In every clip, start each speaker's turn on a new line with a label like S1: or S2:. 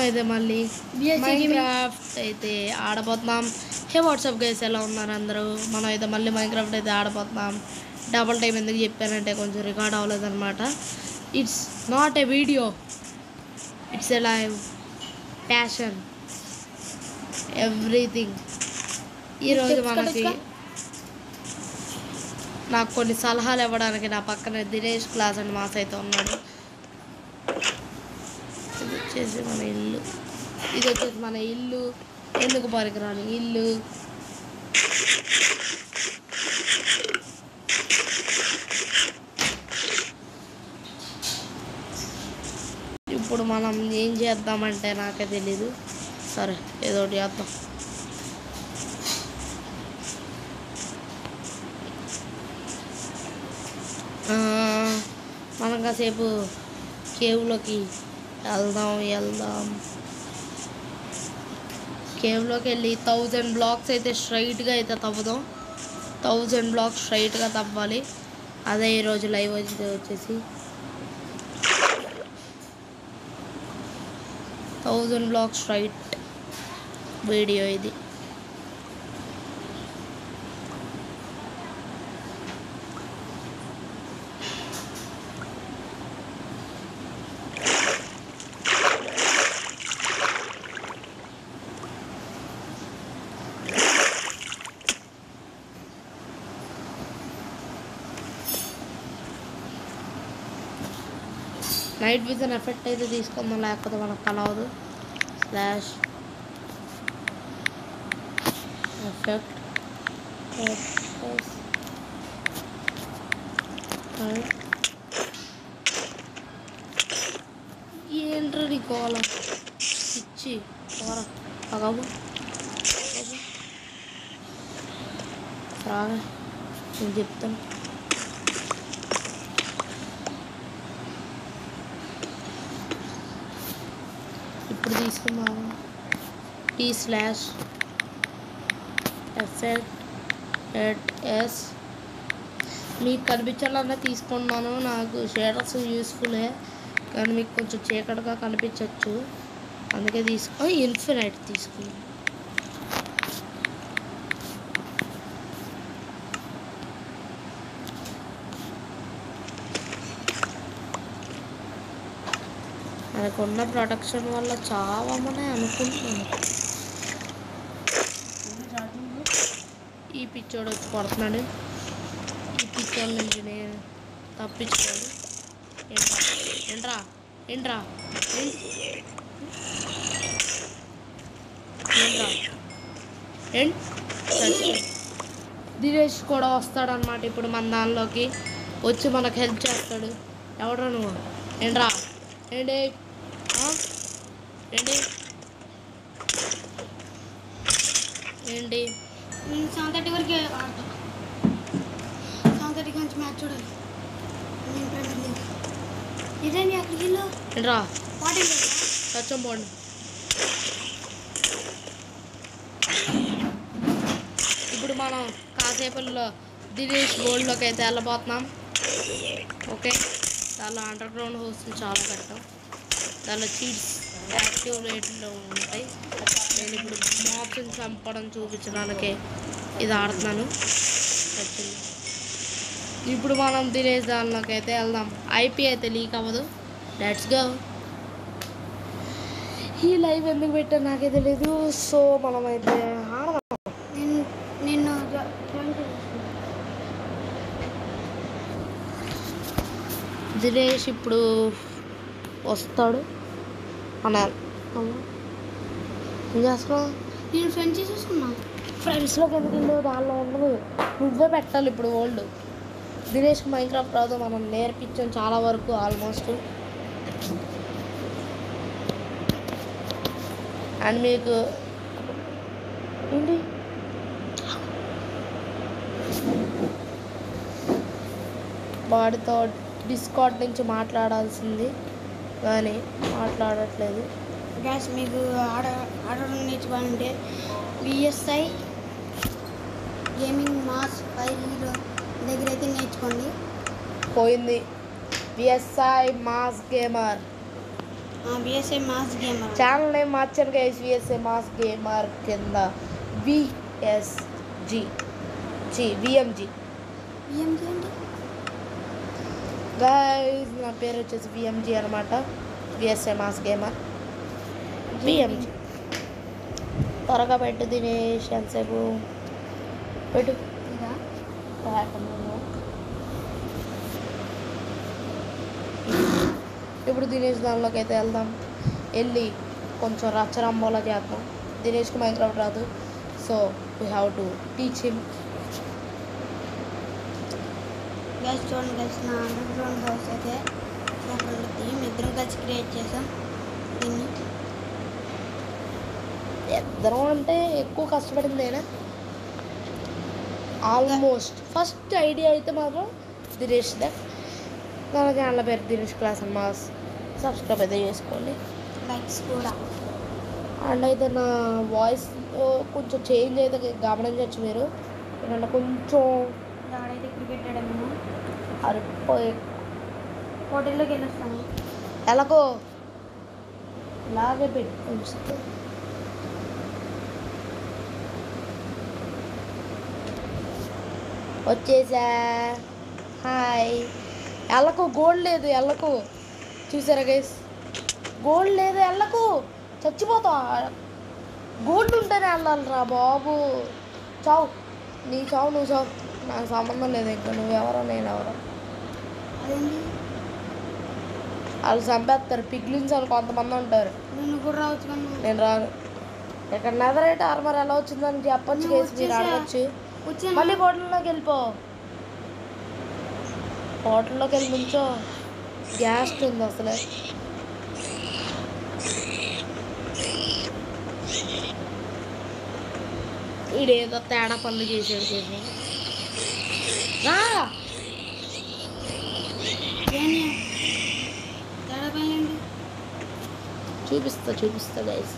S1: అయితే మళ్ళీ మైన్క్రాఫ్ట్ అయితే ఆడబోతున్నాం. హే వాట్సాప్ గైస్, ఎలా ఉన్నారు అందరూ? మనం అయితే మళ్ళీ మైన్క్రాఫ్ట్ అయితే ఆడబోతున్నాం. డబుల్ టైం ఎందుకు చెప్పానంటే కొంచెం రికార్డ్ అవ్వలేదన్నమాట. It's not a video, it's a live passion everything. ఈరోజు మనకి నాకు కొన్ని సలహాలు ఇవ్వడానికి నా పక్కన దినేష్ క్లాస్ అండ్ మాస్ అయితే ఉన్నాడు. ఇది వచ్చేసి మన ఇల్లు ఎందుకు పనికిరాని ఇల్లు. ఇప్పుడు మనం ఏం చేద్దామంటే నాకే తెలీదు. సరే ఏదో ఒకటి చేద్దాం. మనం కాసేపు కేవ్లోకి వెళ్దాం. కేవ్లోకి వెళ్ళి 1000 బ్లాక్స్ అయితే స్ట్రైట్గా అయితే తవ్వుదాం. 1000 బ్లాక్స్ స్ట్రైట్గా తవ్వాలి. అదే ఈరోజు లైవ్ వచ్చేసి 1000 బ్లాక్స్ స్ట్రైట్ వీడియో ఇది. నైట్ విజన్ ఎఫెక్ట్ అయితే తీసుకుందాం, లేకపోతే మనకు కలవదు. స్లాష్ ఎఫెక్ట్ ఏంట్రా నీ కోలం ఇచ్చి పగవు రాగా నేను చెప్తాను. ఇప్పుడు తీసుకున్నాము టీ స్లాష్ ఎఫెక్ట్ మీకు కనిపించాలన్నా తీసుకున్నాను. నాకు షేడర్స్ యూస్ఫుల్లే, కానీ మీకు కొంచెం చీకటిగా కనిపించవచ్చు, అందుకే ఇన్ఫినైట్ తీసుకున్నాను. మనకున్న ప్రొటెక్షన్ వల్ల చావమనే అనుకుంటున్నాను. ఈ పిచ్చోడు వచ్చి పడుతున్నాడు. ఈ పిచ్చోడు నుంచి నేను తప్పించుకోడు. ఏంట్రా దినేష్ కూడా వస్తాడనమాట ఇప్పుడు మన దానిలోకి వచ్చి మనకు హెల్ప్ చేస్తాడు. ఎవడ్రా నువ్వు? ఏంట్రా ఏంటి ఏంటి
S2: 7:30 వరకే ఆడతాం. 7:30 నుంచి మ్యాచ్ చూడాలి. ఇదేంటి అక్కడికి వెళ్ళు.
S1: ఏంట్రా
S2: వాటి
S1: సచ్చం పోండి. ఇప్పుడు మనం కాసేపుల్లో దినేష్ గోల్డ్లోకి అయితే వెళ్ళబోతున్నాం. ఓకే, దానిలో అండర్ గ్రౌండ్ హౌస్లు చాలా పెట్టాం. దానిలో చీట్స్ యాక్టివ్ రేట్లో ఉంటాయి. నేను ఇప్పుడు మాప్స్ని చంపడం చూపించడానికి ఇది ఆడుతున్నాను. ఇప్పుడు మనం దినేష్ దానిలోకి అయితే వెళ్దాం. ఐపీ అయితే లీక్ అవ్వదు. Let's go. ఈ లైవ్ ఎందుకు పెట్టాను నాకే తెలీదు. సో మనం అయితే ఆడదాం.
S2: నిన్ను
S1: దినేష్ ఇప్పుడు వస్తాడు అన్నారు. ఏం చేస్తున్నావు?
S2: నేను ఫ్రెండ్స్ చేసేసుకున్నా.
S1: ఫ్రెండ్స్లోకి ఎందుకు వెళ్ళు? దానిలో ఉండదు, నువ్వే పెట్టాలి ఇప్పుడు ఓల్డ్. దినేష్కి మైన్క్రాఫ్ట్ రాదు, మనం నేర్పించాం చాలా వరకు ఆల్మోస్ట్. అండ్ మీకు ఏంటి వాడితో డిస్కార్డ్ నుంచి మాట్లాడాల్సింది, కానీ మాట్లాడట్లేదు.
S2: గ్యాస్ మీకు ఆడడం నేర్చుకోవాలంటే విఎస్ఐ గేమింగ్ మాస్ 5 హీరో దగ్గర అయితే నేర్చుకోండి.
S1: పోయింది VSI mass gamer.
S2: BSI mass gamer.
S1: Channel name మార్చాను గైస్, విఎస్ఏ మాస్ గేమర్ కింద విఎంజీ
S2: బిఎంజీ అంటే
S1: గైస్. నా పేరు వచ్చేసి విఎంజీ అనమాట, విఎస్ఏ మాస్ గేమర్ విఎంజీ. త్వరగా పెట్టు దినేష్, ఎంతసేపు పెట్టు.
S2: ఇదా
S1: ఇప్పుడు దినేష్ దానిలోకి అయితే వెళ్దాం. వెళ్ళి కొంచెం రచ్చరంబోలా చేద్దాం. దినేష్కి మైక్రాఫ్ట్ రాదు, so we have to teach him.
S2: Guys చూడండి గైస్, నా అండర్ గ్రౌండ్ హౌస్ అయితే సూపర్ ఉంటుంది. ఇద్దరం కలిసి క్రియేట్ చేసాం దీన్ని.
S1: ఇద్దరం అంటే ఎక్కువ కష్టపడింది నేనే ఆల్మోస్ట్. ఫస్ట్ ఐడియా అయితే మాత్రం దినేష్దే. నా ఛానల్ పేరు Dinesh class and mass. Subscribe అయితే చేసుకోండి,
S2: లైక్స్ కూడా.
S1: అండ్ అయితే నా వాయిస్ కొంచెం చేంజ్ అయితే గమనించవచ్చు మీరు. ఎందుకంటే కొంచెం
S2: ఎవడైతే క్రికెట్ ఆడాము
S1: అరిపోయి
S2: హోటల్లోకి వెళ్ళొస్తాను.
S1: ఎలాగో ఇలాగే పెట్టి ఉంచుతా. వచ్చేసా, హాయ్. ఎల్లకు గోల్డ్ లేదు, ఎల్లకు చూసారా గైస్, గోల్డ్ లేదు ఎల్లకు, చచ్చిపోతా. గోల్డ్ ఉంటేనే వెళ్ళాలిరా బాబు. చావు, నీ చావు నువ్వు చావు, నాకు సంబంధం లేదు. ఇంకా నువ్వెవరో నేనెవరో.
S2: అదేంటి
S1: వాళ్ళు చంపేస్తారు, పిగ్లిన్స్ వాళ్ళు కొంతమంది ఉంటారు.
S2: నువ్వు కూడా రావచ్చు కానీ
S1: నేను రాను. ఇక్కడ నెదరైతే ఆర్మర్ ఎలా వచ్చిందని చెప్పొచ్చు కేసు, మీరు అడగచ్చు.
S2: వచ్చాను.
S1: మళ్ళీ హోటల్లోకి వెళ్ళిపో, హోటల్లోకి వెళ్ళి నుంచో. గ్యాస్ ఉంది అసలే. ఈడేదో తేడా పనులు చేసాడు చేసి రా.
S2: ఏంటి తేడా పైన
S1: చూపిస్తా గైస్.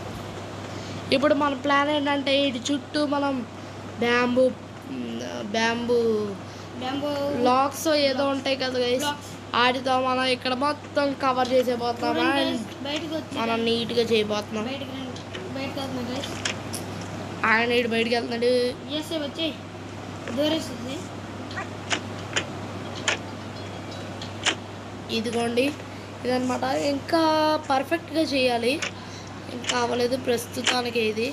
S1: ఇప్పుడు మన ప్లాన్ ఏంటంటే ఇటు చుట్టూ మనం బ్యాంబూ
S2: బ్యాంబో
S1: లాక్స్ ఏదో ఉంటాయి కదా గైస్, వాటితో మనం ఇక్కడ మొత్తం కవర్ చేసేపోతున్నాం.
S2: బయటకు వచ్చి
S1: మనం నీట్గా చేయబోతున్నాం.
S2: బయటకు వెళ్తున్నా గైస్.
S1: ఆయన ఇటు బయటికి వెళ్తున్నాడు.
S2: బిఎస్ఐ వచ్చి దూరేస్తుంది.
S1: ఇదిగోండి, ఇదనమాట. ఇంకా పర్ఫెక్ట్గా చేయాలి, ఇంకా అవ్వలేదు ప్రస్తుతానికి. ఇది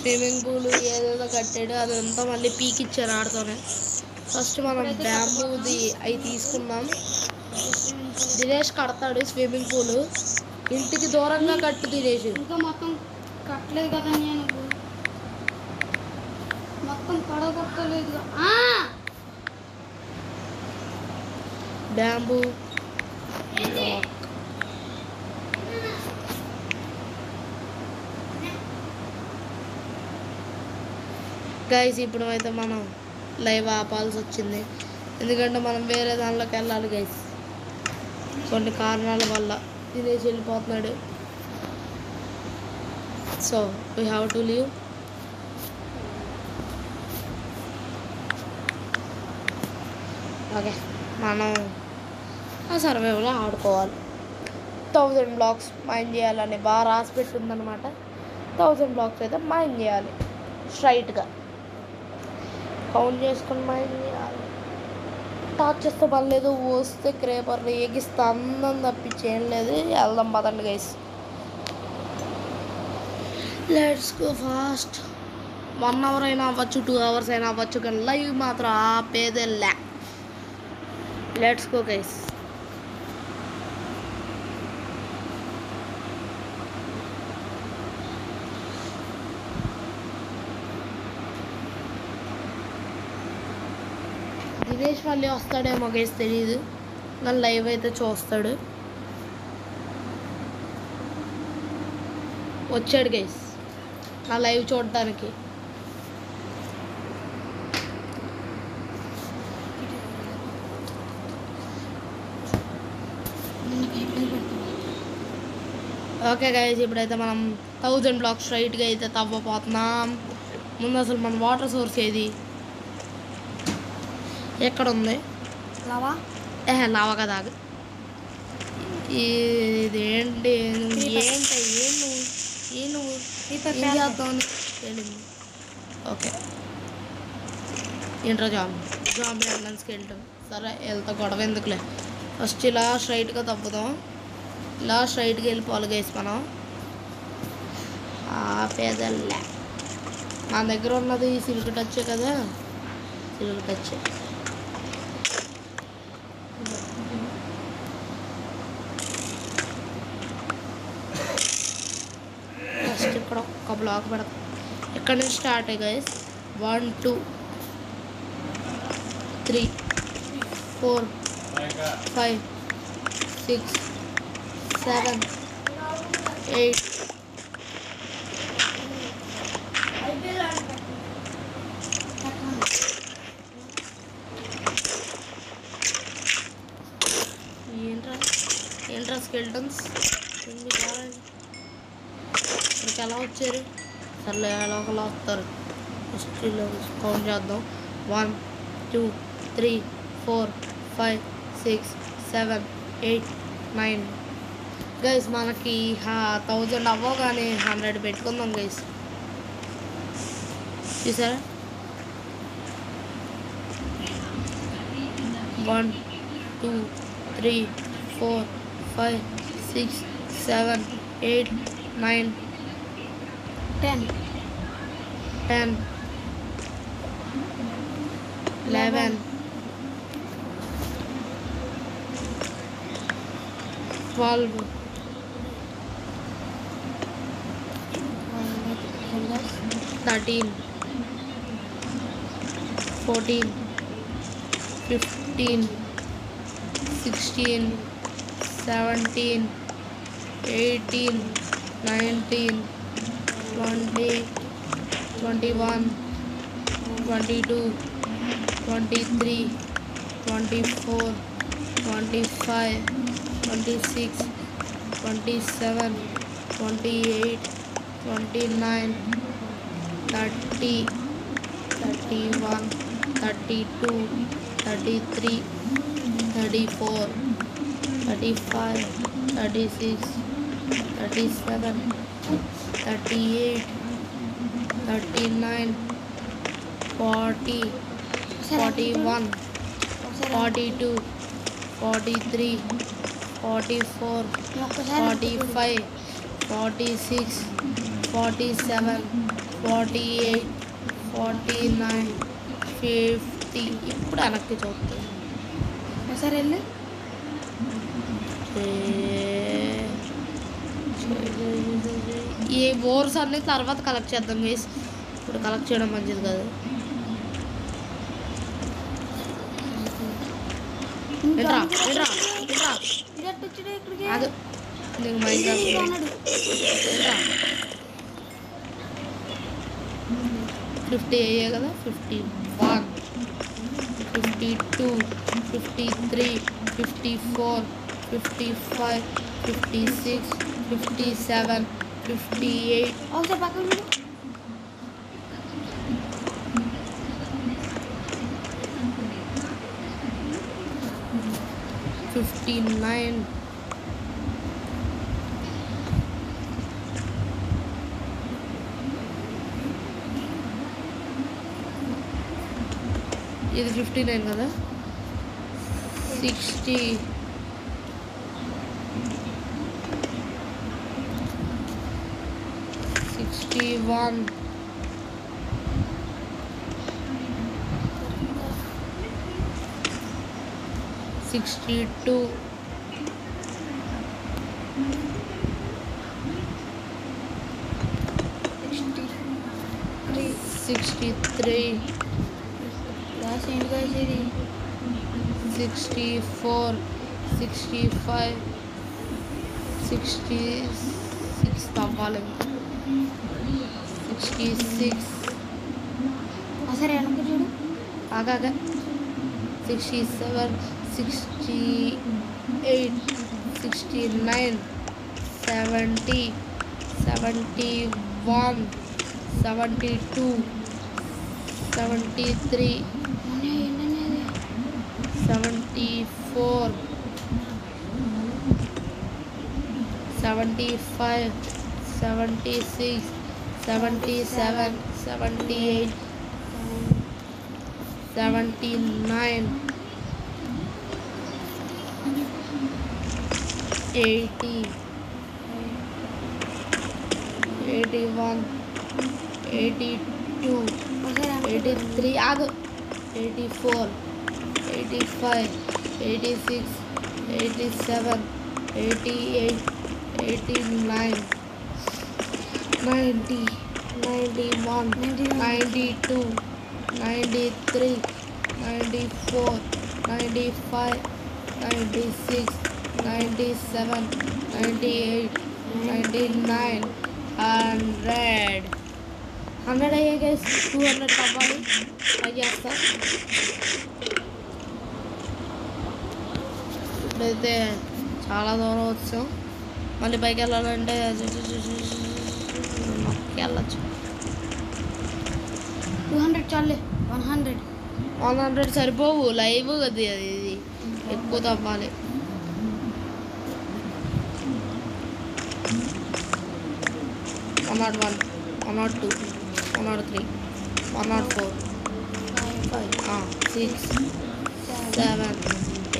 S1: స్విమ్మింగ్ పూల్ ఏదేదో కట్టాడు, అదంతా మళ్ళీ పీకిచ్చారు ఆడుతోనే. ఫస్ట్ మనం బ్యాంబూది అవి తీసుకున్నాం. దినేష్ కడతాడు స్విమ్మింగ్ పూల్. ఇంటికి దూరంగా కట్టు దినేష్.
S2: ఇంకా మొత్తం కట్టలేదు కదా నేను, మొత్తం పడగొట్టలేదు.
S1: బ్యాంబూ గైస్, ఇప్పుడు అయితే మనం లైవ్ ఆపాల్సి వచ్చింది, ఎందుకంటే మనం వేరే దానిలోకి వెళ్ళాలి గైస్. కొన్ని కారణాల వల్ల తినేసి వెళ్ళిపోతున్నాడు. So we have to leave. Okay, మనం ఆ సర్వైవల్లో ఆడుకోవాలి. 1000 బ్లాక్స్ మైన్ చేయాలని బాగా రాసి పెట్టుందనమాట. 1000 బ్లాక్స్ అయితే మైన్ చేయాలి, స్ట్రైట్గా కౌంట్ చేసుకుని మైన్ చేయాలి. టార్చ్ చేస్తే పర్లేదు, వస్తే క్రేపర్లు ఎగిస్తే అందం తప్పించి ఏం లేదు. వెళ్దాం పదండి guys, let's go fast. 1 hour అయినా అవ్వచ్చు, 2 అవర్స్ అయినా అవ్వచ్చు, కానీ లైవ్ మాత్రం ఆపేదే లే. Let's go guys. దినేష్ మళ్ళీ వస్తాడేమో గైస్, తెలీదు, కానీ లైవ్ అయితే చూస్తాడు. వచ్చాడు గైస్ నా లైవ్ చూడటానికి. ఓకే గైస్, ఇప్పుడైతే మనం 1000 బ్లాక్స్ స్ట్రైట్గా అయితే తవ్వపోతున్నాం. ముందు అసలు మన వాటర్ సోర్స్ ఏది, ఎక్కడ ఉంది?
S2: లావా
S1: లావా కదా, ఇదేంటి నువ్వు
S2: Creeper.
S1: ఏంటి ఏం నువ్వు
S2: Creeper
S1: ఏం
S2: పేలుతుంది.
S1: చేద్దామని తెలియదు. ఓకే ఏంట్రా జాంబీ అండన్స్కి వెళ్తాం. సరే వెళ్తా, గొడవ ఎందుకులే. ఫస్ట్ ఇలా స్ట్రైట్గా తప్పుదాం. ఇలా స్ట్రైట్గా వెళ్ళిపోవాలి గైస్ మనం. పేదల్లే మన దగ్గర ఉన్నది సిల్క్ టచ్చే కదా, సిల్క్ టచ్చే. ఫస్ట్ ఇక్కడ ఒక్క బ్లాక్ పెడతాం. ఇక్కడ నుంచి స్టార్ట్ అయ్యి గైస్. 1 2 3 4 5 6 7 8 ఏంట్రా స్కెల్టన్స్ ఇక్కడికి ఎలా వచ్చారు? సర్లే ఎలా ఒకలా వస్తారు. ఫస్ట్ కౌంట్ చేద్దాం. 1 2 3 4 5 6 7 8 9. గైస్ మనకి 1000 అవ్వగానే 100 పెట్టుకుందాం గైస్. చూసారా? 1 2 3 4 5 6 7 8 9
S2: 10
S1: 10 11 12 13 14 15 16 17 18 19 20 21 22 23 24 25 26 27 28 29 30 31 32 33 34 35 36 37 38 39 40 41 42 43 44 45 46 47 48 49 50. ఇప్పుడు వెనక్కి చూస్తాను.
S2: ఒకసారి వెళ్ళి
S1: ఈ బోర్స్ అన్ని తర్వాత కలెక్ట్ చేద్దాం గైస్. ఇప్పుడు కలెక్ట్ చేయడం మంచిది కాదు. ఏంట్రా ఏంట్రా ఏంట్రా అది నీకు మైండ్ ఏంట్రా 50 అయ్యే కదా. 51 52 53 54 55 56 57 58
S2: ఒకసారి పక్కన చూడు.
S1: 59 ఇది 59 కదా. 60 61 62 63
S2: లాస్ట్ ఏంటి guys ఇది
S1: 64 65 66 తవ్వాలి. 66
S2: ఒకసారి వెనక్కి చూడు.
S1: ఆగా 67 68 69 70 71 72 73
S2: ఏంటనేది
S1: 74 75, 76, 77, 78, 79, 80, 81, 82, 83, 84, 85, 86, 87, 88, 89, 90, 91, 92, 93, 94, 95, 96, 97, 98, 99, 100. 100 అయ్యే గైస్ 200 అవ్వాలి. ట్రై చేస్తా. ఇప్పుడైతే చాలా దూరం వచ్చాం. మళ్ళీ పైకి వెళ్ళాలంటే వెళ్ళచ్చు.
S2: 200 చాలే. 100
S1: 100 సరిపోవు, లైవ్ కదా అది, ఇది ఎక్కువ తవ్వాలి. వన్ 101, 102, 103, 104, 5, 6, 7,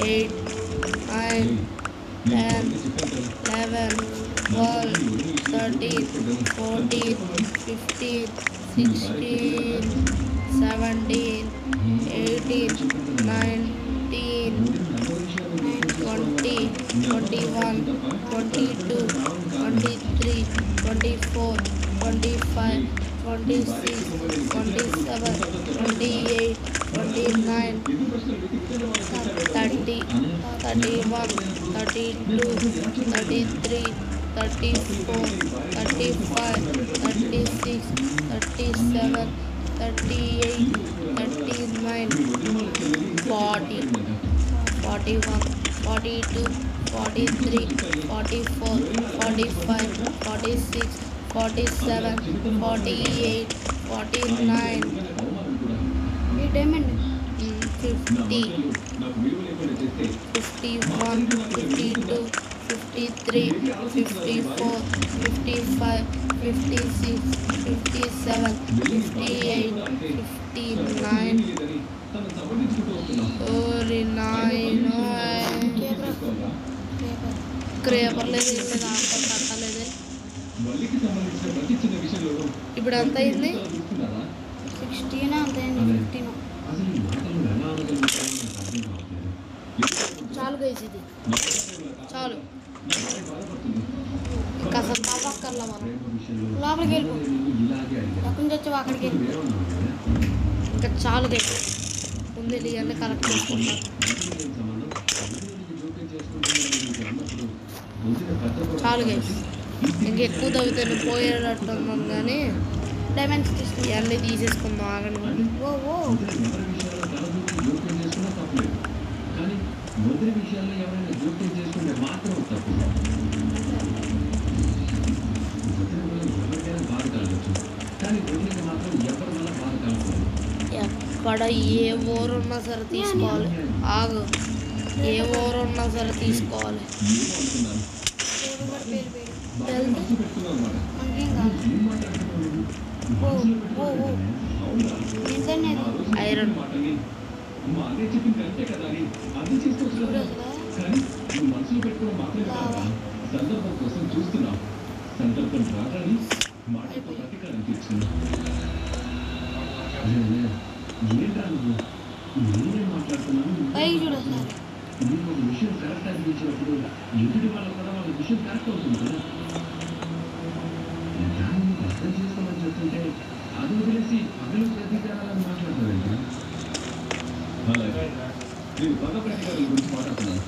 S1: 8, 9, 10, 11, 12, 13, 14, 15, 16, 17, 18, 19, 20, 21, 22, 23, 24, 25, 26, 27, 28, 29, 30, 31, 32, 33, 34, 35, 36, 37, 38, 39, 40, 41, 42, 43, 44, 45, 46, 47, 48, 49,
S2: ఈ డైమండ్
S1: 50, 51, 52, 53, 54, 55, 56, 57, 58, 59, 49. క్రేపర్ లేదు, ఏం లేదు, ఆకులు కట్టలేదు. ఇప్పుడు ఎంత అయింది?
S2: 16 అంతైంది. 15
S1: చాలు గైస్, ఇది చాలు. ఇంకా అసలు తవ్వక్కర్లా మనం.
S2: లోపలికి వెళ్ళిపో. ఎక్కడి నుంచి వచ్చావు అక్కడికి వెళ్ళి.
S1: ఇంకా చాలు గైస్, ఉంది ఇవన్నీ కలెక్ట్ చేసుకుంటాం. చాలు గైస్, ఇంకెక్కువ తవ్వితే పోయేటట్టున్నాం కానీ
S2: డైమండ్స్ తీసుకుని
S1: ఇవన్నీ తీసేసుకుందాం. ఆగండి మరి.
S2: ఓ ఓ
S3: మొదటి విషయాల్లో ఎవరైనా జోక్యం చేసుకుంటే మాత్రం తప్పు. ఎవరికైనా బాధ కలగచ్చు, కానీ వదిలికి మాత్రం ఎవరి వల్ల బాధ కలగదు.
S1: ఎక్కడ ఏ ఊరున్నా సరే తీసుకోవాలి. ఆగు, ఏ ఊరున్నా సరే తీసుకోవాలి.
S3: ఏమనుకున్నాను మనసు పెట్టుకున్నాను అన్నమాట.
S2: మనకేం కాదు.
S3: ఏం మాట్లాడుతున్నాను?
S2: ఓ ఓ ఓ
S3: అవునా?
S2: ఏంటండి
S3: ఆ రోజు
S1: ఐరన్
S3: మాటని మా అన్నయ్య చెప్పింది కరెక్టే కదా అని అర్థం చేసుకోవచ్చు కదా. కానీ నువ్వు మనసులో పెట్టుకోవడం మాత్రమే కాదా, సందర్భం కోసం చూస్తున్నావు. సందర్భం రాగాని మాటతో ప్రతీకారం తీర్చుకున్నా. ఏంటా నువ్వు నేనే మాట్లాడుతున్నాను.
S2: పైకి చూడొస్తారు.
S3: నీకు ఒక విషయం కరెక్ట్ అనిపించినప్పుడు ఎదుటి వాళ్ళకు కూడా వాళ్ళ విషయం కరెక్ట్ అవుతుంది కదా. దాన్ని నువ్వు అర్థం చేసుకోమని చెప్తుంటే అది వదిలేసి పగలు ప్రతీకారాలను మాట్లాడతావేంటి? అలాగే నేను పగ ప్రతీకారాల గురించి మాట్లాడుతున్నాను,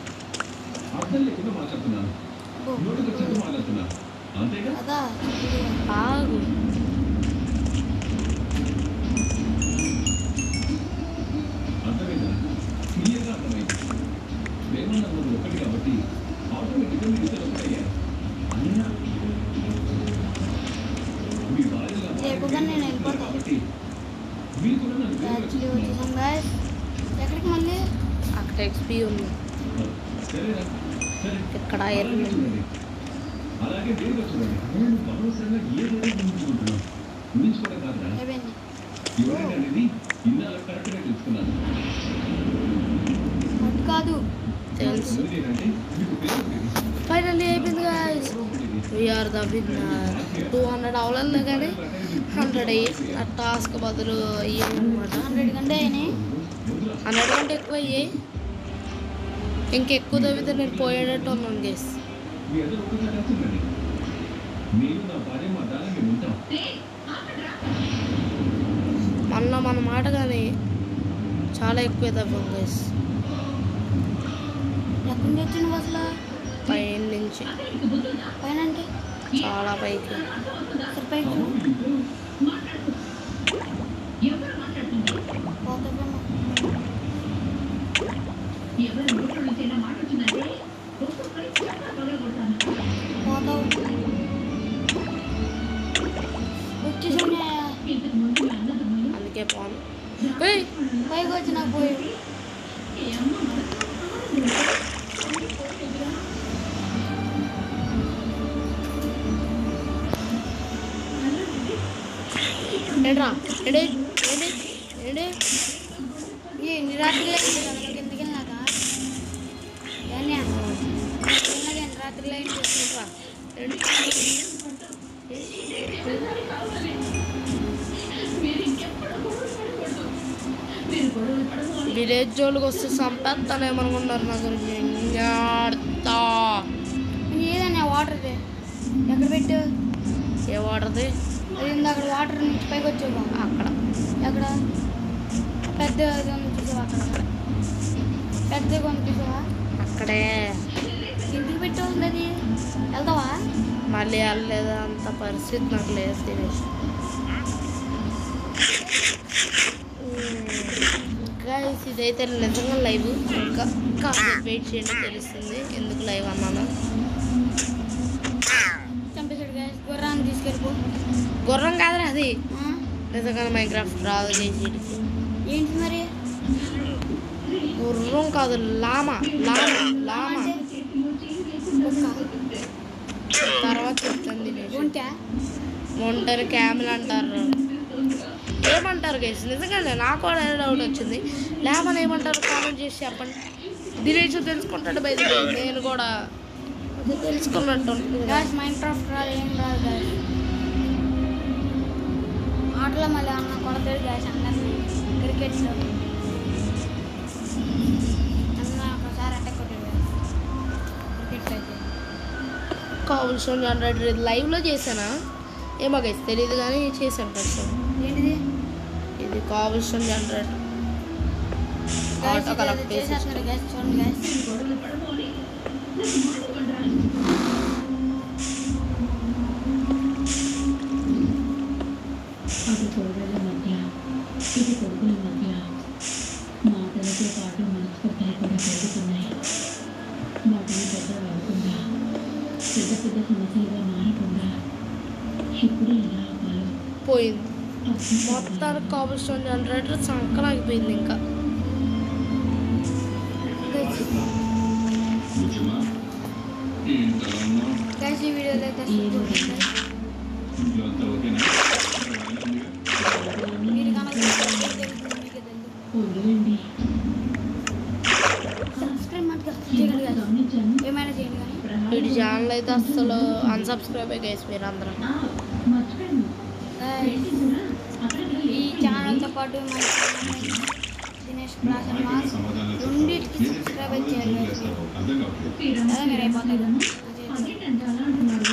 S3: అర్థం లేకుండా మాట్లాడుతున్నాను, నోటికి వచ్చినట్టు మాట్లాడుతున్నాను, అంతేగా?
S2: కదా
S1: ఆగు.
S3: అర్థమైందా? క్లియర్గా అర్థమైంది. ప్రేమన్న రోజు ఒకటి కాబట్టి ఆటోమేటిక్గా మీరు ఇద్దరు ఒకటయ్యారు. అయినా మీ భార్యగా
S2: రేపుగా నేను వెళ్ళిపోతాను.
S3: కాబట్టి మీరు కూడా నన్ను
S2: యాక్చువల్లీ వచ్చేసాం గాయస్. ఎక్కడికి మళ్ళీ
S1: అక్కడ ఎక్స్పీ ఉంది,
S3: సరేరా, సరే
S1: ఇక్కడ ఐరన్ ఉంది.
S3: చూడండి. అలాగే నేరుగా చూడండి. నేను భరోసాగా ఏదైనా ఊహించుకుంటున్నాను. ఊహించుకోవడం కాదురా,
S2: అయిపోయింది.
S3: ఎవరైనా అనేది ఇన్నాళ్ళు కరెక్ట్గా తెలుసుకున్నాను.
S2: అది కాదు.
S1: తెలుసు.
S3: ఏంటంటే మీకు పేరు ఉండేది.
S1: ఫైనల్లీ అయిపోయింది గాయస్. We are the winner. 200 అవ్వలేదు కానీ 100 అయ్యి ఆ టాస్క్ బదులు అయ్యాయి అనమాట.
S2: 100 కంటే అయినాయి.
S1: 100 కంటే ఎక్కువ అయ్యాయి. ఇంకెక్కువ తవ్వితే నేను పోయేటట్టు ఉన్నాను గేస్.
S3: మీ అందరూ ఒక్కసారి నచ్చిందండి. నేను నా భార్య మా దాని మేము ఉంటాం.
S1: మొన్న మన మాట కానీ చాలా ఎక్కువ తవ్వాం గేస్.
S2: ఎక్కడి నుంచి వచ్చినావు అసలు?
S1: పైన నుంచి
S2: పైన అంటే
S1: చాలా పైకి.
S2: అసలు పైకి చూడు. పోతావేమో. పోతావు. వచ్చేసానే.
S1: అందుకే పోను. ఏయ్,
S2: పైకి వచ్చి నాకు పోయి.
S1: ఏంట్రా ఏంటి ఏంటి ఏంటి
S2: ఏ రాత్రి కిందకి వెళ్ళాక రాత్రి లైట్
S1: ఏంట్రా? ఏంటి? విలేజ్ జోలికి వస్తే చంపేస్తానేమనుకున్నారు నా గురించి.
S2: ఏదన్నా వాటర్ ఎక్కడ పెట్టు?
S1: ఏ వాటర్ది?
S2: అది ఉంది అక్కడ వాటర్ నుంచి పైకి వచ్చావు
S1: అక్కడ
S2: ఎక్కడ పెద్ద చూసావా? అక్కడ పెద్ద కొంత చూసావా?
S1: అక్కడే.
S2: ఎందుకు పెట్టు ఉంది అది? వెళ్తావా?
S1: మళ్ళీ వెళ్ళలేదు, అంత పరిస్థితి నాకు లేదు తినేసి. గైస్ ఇదైతే నిజంగా లైవ్. ఇంకా వెయిట్ చేయండి, తెలుస్తుంది ఎందుకు లైవ్ అన్నాను.
S2: చంపేశాడు గైస్. గుర్రాన్ని తీసుకెళ్ళిపో.
S1: గుర్రం కాదురా అది, నిజంగా మైన్క్రాఫ్ట్ రాదు చేసి.
S2: ఏంటి మరి?
S1: గుర్రం కాదు, లామా లామా లామా. తర్వాత చెప్తాను తినేసి.
S2: ఉంటా
S1: ఒంటరి క్యామెల్ అంటారు. ఏమంటారు గైస్? నిజంగానే నాకు కూడా డౌట్ వచ్చింది. లేమని ఏమంటారు కామెంట్ చేసి చెప్పండి. దినేష్ తెలుసుకుంటాడు బయట, నేను కూడా తెలుసుకున్నట్టు.
S2: గాయస్ మైన్క్రాఫ్ట్ రాదు, ఏం రాదు గాయస్. ఆటలో మళ్ళీ అన్న కొడతాడు గాయస్ అందరినీ. క్రికెట్లో అన్న ఒకసారి అటాక్ కొట్టాడు క్రికెట్ అయితే.
S1: కావలసిన జనరేటర్ లైవ్లో చేశానా ఏమో గైస్ తెలియదు కానీ చేశాను ఖచ్చితంగా.
S2: ఏంటిది?
S1: ఇది కావలసిన జనరేటర్
S2: గాయస్
S1: ఆటో కలెక్ట్ చేసి
S2: చేసేస్తున్నాడు గాయస్. చూడండి గాయస్.
S4: అది కోడళ్ళ మధ్య ఇది కొడుకుల మధ్య మాటలతో పాటు మనస్పర్ధలు కూడా పెరుగుతున్నాయి. వాటిని పెద్దగా అవ్వకుండా పెద్ద పెద్ద సమస్యలుగా మారకుండా ఇప్పుడే ఎలా అవ్వాలో
S1: పోయింది. మొత్తానికి కావలసిన జనరేటర్ సంకలాగిపోయింది. ఇంకా
S3: నిజమా? ఏంటమ్మా?
S2: గాయస్ ఈ వీడియోలో అయితే
S4: ఏదో
S3: ఇంట్లో అంతా ఓకేనా?
S2: మీరు కనుక మీకే తెలుసు.
S4: వదిలేండి.
S2: సబ్స్క్రైబ్ మటుగా చేయండి గాయస్.
S4: గమనించాను.
S2: ఏమైనా చేయండి కానీ
S1: వీడి ఛానల్ అయితే అసలు అన్సబ్స్క్రైబ్ గైస్ మీరు అందరూ.
S4: మర్చిపోయాను.
S2: గాయస్ ఈ ఛానల్తో పాటు మన దినేష్ ప్రాసన్ మాస్ రెండింటికి సబ్స్క్రైబ్ చేయాలి గాయస్.
S3: అర్థం కావట్లేదు.
S2: అదే మీరు అయిపోతాడు.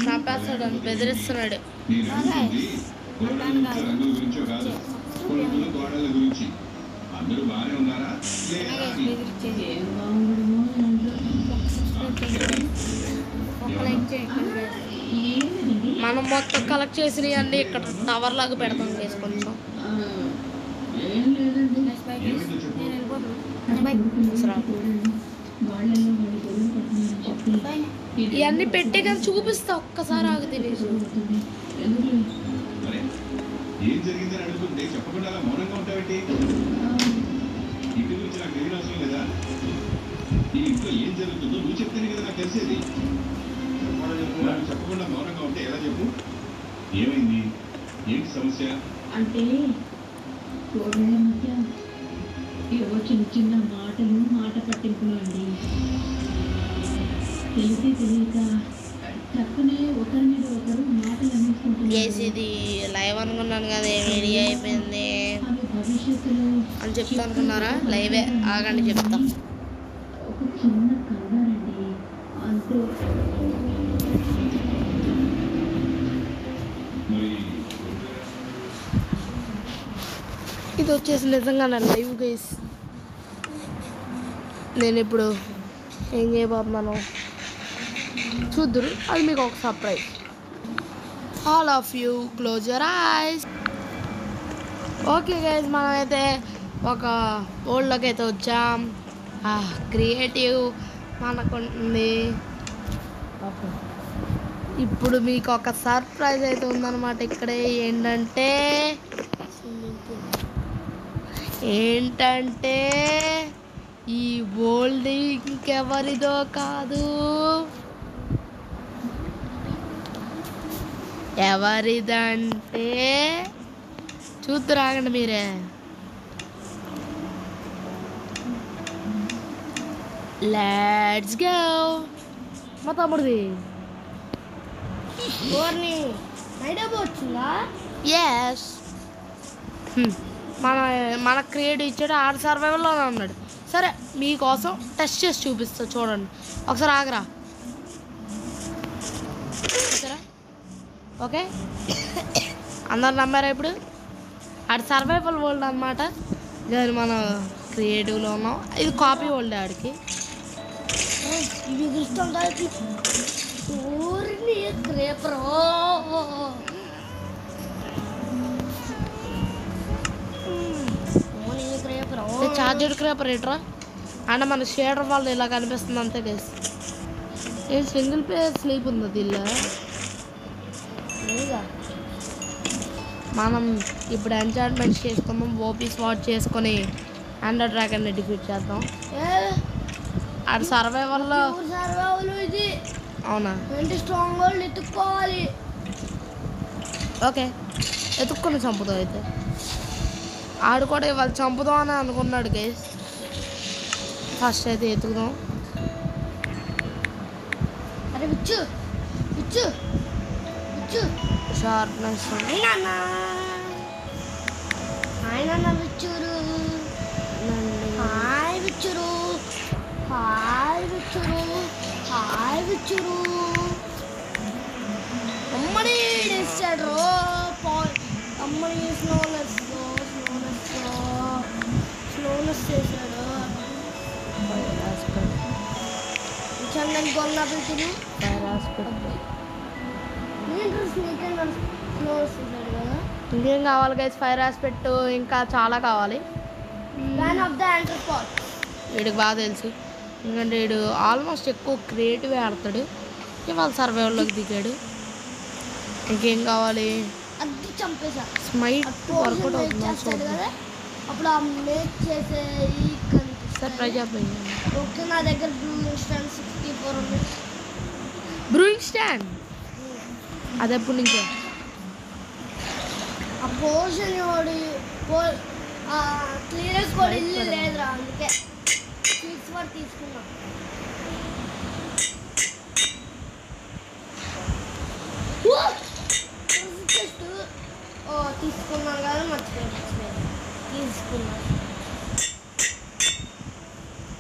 S1: చంపేస్తాడు అని బెదిరిస్తున్నాడు.
S3: నేను అనుకుంది కోడళ్ళ రంగుల గురించో కాదు, కొడుకులు కోడళ్ళ గురించి. అందరూ బాగానే ఉన్నారా లేదా అని.
S2: బెదిరించేది.
S4: ఏం బాగుండడమో ఏంటో.
S2: సబ్స్క్రైబ్ చేయండి. ఒక్క లైక్ చేయండి గాయస్.
S4: ఏమిటండి?
S1: మనం మొత్తం కలెక్ట్ చేసినవి అన్నీ ఇక్కడ టవర్ లాగా పెడతాం గైస్ కొంచెం.
S4: ఏం లేదండి.
S2: Guys by guys. నేను వెళ్ళిపోతున్నాను. బై
S4: వాళ్ళల్లో వాళ్ళు గొడవ పడుతున్నారని చెప్పి
S2: బై.
S1: ఇవన్నీ పెట్టి కానీ చూపిస్తా, ఒక్కసారి ఆగు తినేసి.
S4: ఎందుకు
S3: మరే ఏం జరిగిందని అడుగుతుంటే చెప్పకుండా అలా మౌనంగా ఉంటావేంటి? ఇంటి గురించి నాకు తెలియని అవసరం లేదా? ఈ ఇంట్లో ఏం జరుగుతుందో నువ్వు చెప్తేనే కదా నాకు తెలిసేది. నాకు చెప్పకుండా మౌనంగా ఉంటే ఎలా చెప్పు? ఏమైంది? ఏంటి సమస్య?
S4: అంటే కోడళ్ళ మధ్య ఏవో చిన్న చిన్న మాటలు మాట పట్టింపులు అండి. తెలిసి తెలియక చక్కనే ఒకరి మీద ఒకరు మాటలు అనేసుకుంటున్నారు.
S1: ఇది లైవ్ అనుకున్నాను కదా వీడియో అయిపోయింది
S4: అవి భవిష్యత్తులో
S1: అని చెప్తా అనుకున్నారా? లైవే, ఆగండి చెప్తా.
S4: ఒక చిన్న కంగారండి అంతే.
S3: మరి
S1: ఇది వచ్చేసి నిజంగా నా లైవ్ గైస్. నేను ఇప్పుడు ఏం చేయబోతున్నాను చూద్దురు, అది మీకు ఒక surprise. All of you close your eyes. Okay guys, మనమైతే ఒక వరల్డ్లోకి అయితే వచ్చాం. క్రియేటివ్ మనకుంది. ఇప్పుడు మీకు ఒక సర్ప్రైజ్ అయితే ఉందన్నమాట. ఇక్కడే ఏంటంటే ఈ వరల్డ్ ఇంకెవరిదో కాదు, ఎవరిదంటే చూద్దురాగండి మీరే. Let's go. మా తమ్ముడిది ఎస్. మన క్రియేటివ్ ఇచ్చాడు, ఆడ సర్వైవల్లోనే ఉన్నాడు. సరే మీకోసం టెస్ట్ చేసి చూపిస్తా చూడండి. ఒకసారి ఆగరా. ఓకే, అందరు నమ్మారా? ఇప్పుడు ఆడ సర్వైవల్ వరల్డ్ అనమాట, కానీ మనం క్రియేటివ్లో ఉన్నాం. ఇది కాపీ వరల్డ్ ఆడికి.
S2: ఇవి చూస్తుంటా క్రేపరో
S1: చార్జర్ క్రేపర్ ఏట్రా అంటే మన షేడర్ వాళ్ళు ఇలా కనిపిస్తుంది అంతే గైస్. ఏం సింగిల్ ప్లేయర్ స్లీప్ ఉంది దీనిలో. మనం ఇప్పుడు ఎంచార్ట్మెంట్స్ చేసుకుందాం, ఓపీ స్వాట్ చేసుకొని అండర్ డ్రాగన్ని డిఫీట్ చేద్దాం. ఆడ సర్వైవల్లో
S2: ఇది
S1: అవునా?
S2: స్ట్రాంగ్ వరల్డ్ ఎత్తుక్కోవాలి.
S1: ఓకే, ఎత్తుక్కొని చంపుదాం. అయితే ఆడు కూడా ఇవాళ చంపుదాం అని అనుకున్నాడు గైస్. ఫస్ట్ అయితే ఎత్తుకుదాం.
S2: అరే విచ్చు విచ్చు విచ్చు
S1: షార్ప్నెస్
S2: ఆయన విచ్చురు. హాయ్ విచ్చురు, హాయ్ విచ్చురు, హాయ్ విచ్చురు. అమ్మడి ఇచ్చాడు అమ్మడి స్లోనెస్ చేశాడు. చందన్ గొల్ల పెట్టిన స్లోనెస్ చేశాడు కదా.
S1: ఇంకేం కావాలి గైస్? ఫైర్ ఆస్పెక్ట్ ఇంకా చాలా కావాలి.
S2: మ్యాన్ ఆఫ్ ద ఎంటర్పాట్
S1: వీడికి బాగా తెలుసు, ఎందుకంటే వీడు ఆల్మోస్ట్ ఎక్కువ క్రియేటివ్ ఆడతాడు. ఇవాళ సర్వైవల్లోకి దిగాడు. ఇంకేం కావాలి?
S2: అది చంపేశా.
S1: స్మైట్ వర్కౌట్ అవుతుంది
S2: కదా, అప్పుడు ఆ మేక్ చేసే
S1: సార్ ట్రై చేద్దాం.
S2: ఓకే, నా దగ్గర బ్రూయింగ్ స్టాండ్ 64 ఉంది.
S1: బ్రూయింగ్ స్టాండ్ అది ఎప్పటి నుంచో?
S2: ఆ పోర్షన్ క్లియరెన్స్ కూడా ఇల్లు లేదురా, అందుకే స్వీట్స్ కూడా తీసుకున్నాం. తీసుకున్నాం కదా, మర్చిపోయాను. తీసుకున్నాం,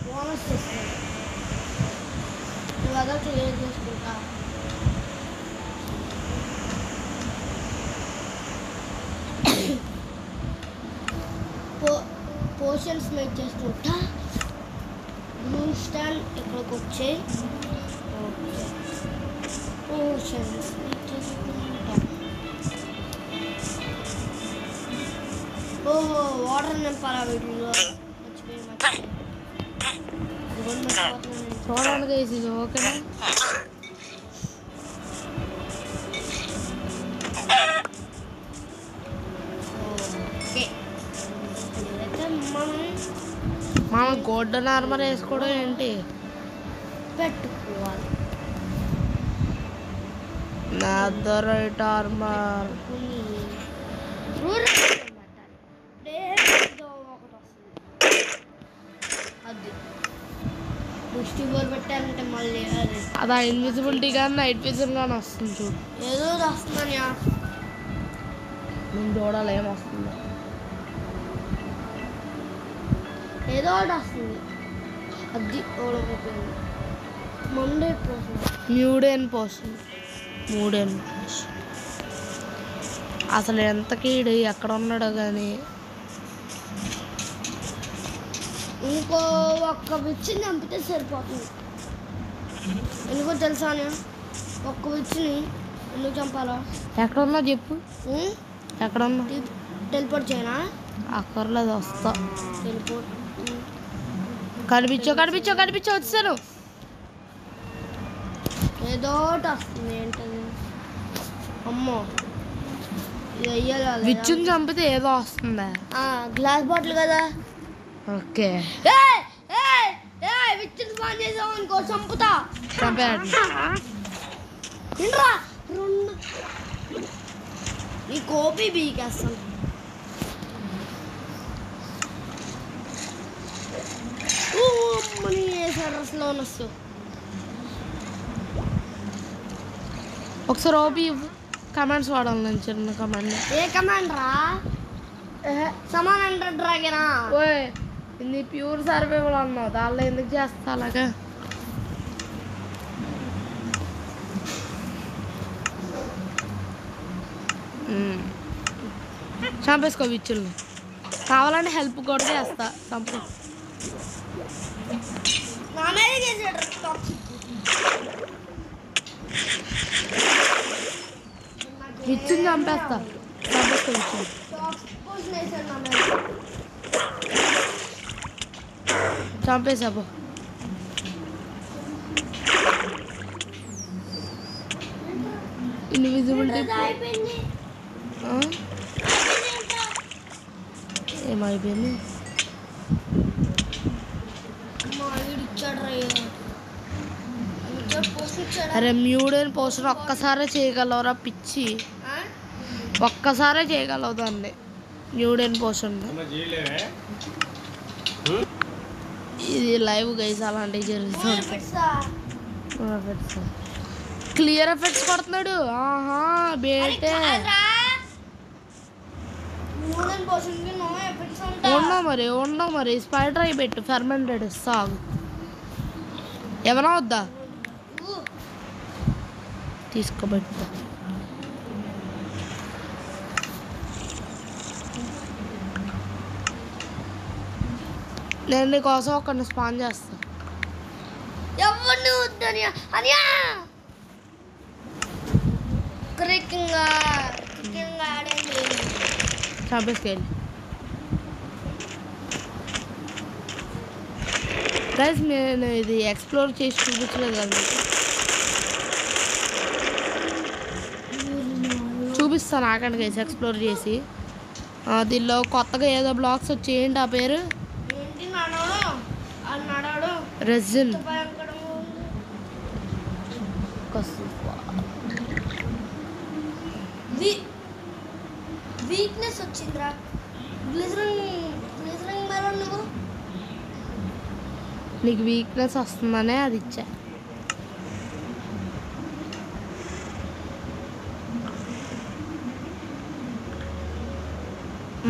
S2: బోనస్ చేసుకున్నాం. ఇవాళ క్లియర్ చేసుకుంటా. పోర్షన్స్ మేక్ చేసుకుంటా. బ్రూమ్ స్టాండ్ ఇక్కడికి వచ్చాయి. ఓకే, పోర్షన్స్ మేక్ చేసుకుంటా. ఓహో, వాటర్ నింపాలా వీటిలో?
S1: చూడండి గైస్, ఇది ఓకేనా? మనం గోల్డెన్ ఆర్మర్ వేసుకోవడం ఏంటి?
S2: పెట్టుకోవాలి.
S1: Netherite armour.
S2: అది దృష్టి బోర్ పెట్టారంటే మళ్ళీ
S1: అది ఇన్విజిబిలిటీ కానీ నైట్ విజన్ కానీ వస్తుంది చూడు.
S2: ఏదో వస్తుందని
S1: నేను చూడాలి ఏం వస్తుందో.
S2: ఏదో ఒకటి వస్తుంది. అది ఓడిపోతుంది. మండే పోతుంది.
S1: మ్యూడేన్ పోషన్. అసలు ఎంత కీడు ఎక్కడ ఉన్నాడో కానీ.
S2: ఇంకో ఒక్క విచ్చిని చంపితే సరిపోతుంది. ఎందుకో తెలుసా ఒక్క విచ్చిని ఎందుకు చంపాలా?
S1: ఎక్కడున్నా చెప్పు. ఎక్కడున్నా
S2: టెలిపోర్ట్ చేయనా?
S1: అక్కర్లేదు, వస్తా.
S2: టెలిపోర్ట్
S1: కనిపించో వచ్చాను.
S2: ఏదో ఒకటి వస్తుంది. ఏంటది? అమ్మో ఇది వెయ్యాలి.
S1: విచ్చుని చంపితే ఏదో వస్తుందా?
S2: గ్లాస్ బాటిల్ కదా.
S1: ఓకే
S2: విచ్చిని పాన్ చేసావు అనుకో చంపుతా.
S1: చంపాడు.
S2: ఏంట్రా రెండు ఈ కోపి బీకేస్తాను. మనీ వేసాడు అసలు వస్తూ.
S1: ఒకసారి ఓపి కమాండ్స్ వాడాలి నేను. చిన్న కమాండ్.
S2: ఏ కమాండ్ రా? సమాన్ అంటారు డ్రాగనా?
S1: ఓయ్ ఇది ప్యూర్ సర్వైవల్ అన్నావు, దానిలో ఎందుకు చేస్తా అలాగా? చంపేసుకో విచ్చుల్ని. కావాలంటే హెల్ప్ కూడా చేస్తా. చంపు. విచ్చుని చంపేస్తా. చంపేసుకో విచ్చుని. చంపేసాబో. ఇన్విజిబిలిటీ ఏమైపోయింది? అరే మ్యూడేన్ పోషన్ ఒక్కసారే చేయగలవురా పిచ్చి. ఒక్కసారే చేయగలవు దాన్ని. మ్యూడేన్ పోషన్ ఇది లైవ్ గైస్. అలాంటివి జరుగుతుంది. క్లియర్ ఎఫెక్ట్స్ కొడుతున్నాడు. ఆహా బేటే ఉండవు మరి స్పైడర్ అయి పెట్టు. ఫెర్మెంటెడ్ సాగు ఏమన్నా వద్దా? తీసుకోబెట్టు. నేను నీకోసం ఒకరిని స్పాన్ చేస్తా.
S2: ఎవరిని వద్దని అనియా
S1: చంపేసుకెళ్ళి. గైస్ నేను ఇది ఎక్స్ప్లోర్ చేసి చూపించలేదు కదా. చూపిస్తాను ఆకండి గైస్ ఎక్స్ప్లోర్ చేసి. దీనిలో కొత్తగా ఏదో బ్లాక్స్ వచ్చి ఏంటి ఆ పేరు? రెజిన్.
S2: వీక్నెస్ వచ్చిందిరా. నువ్వు
S1: నీకు వీక్నెస్ వస్తుందనే అది ఇచ్చా.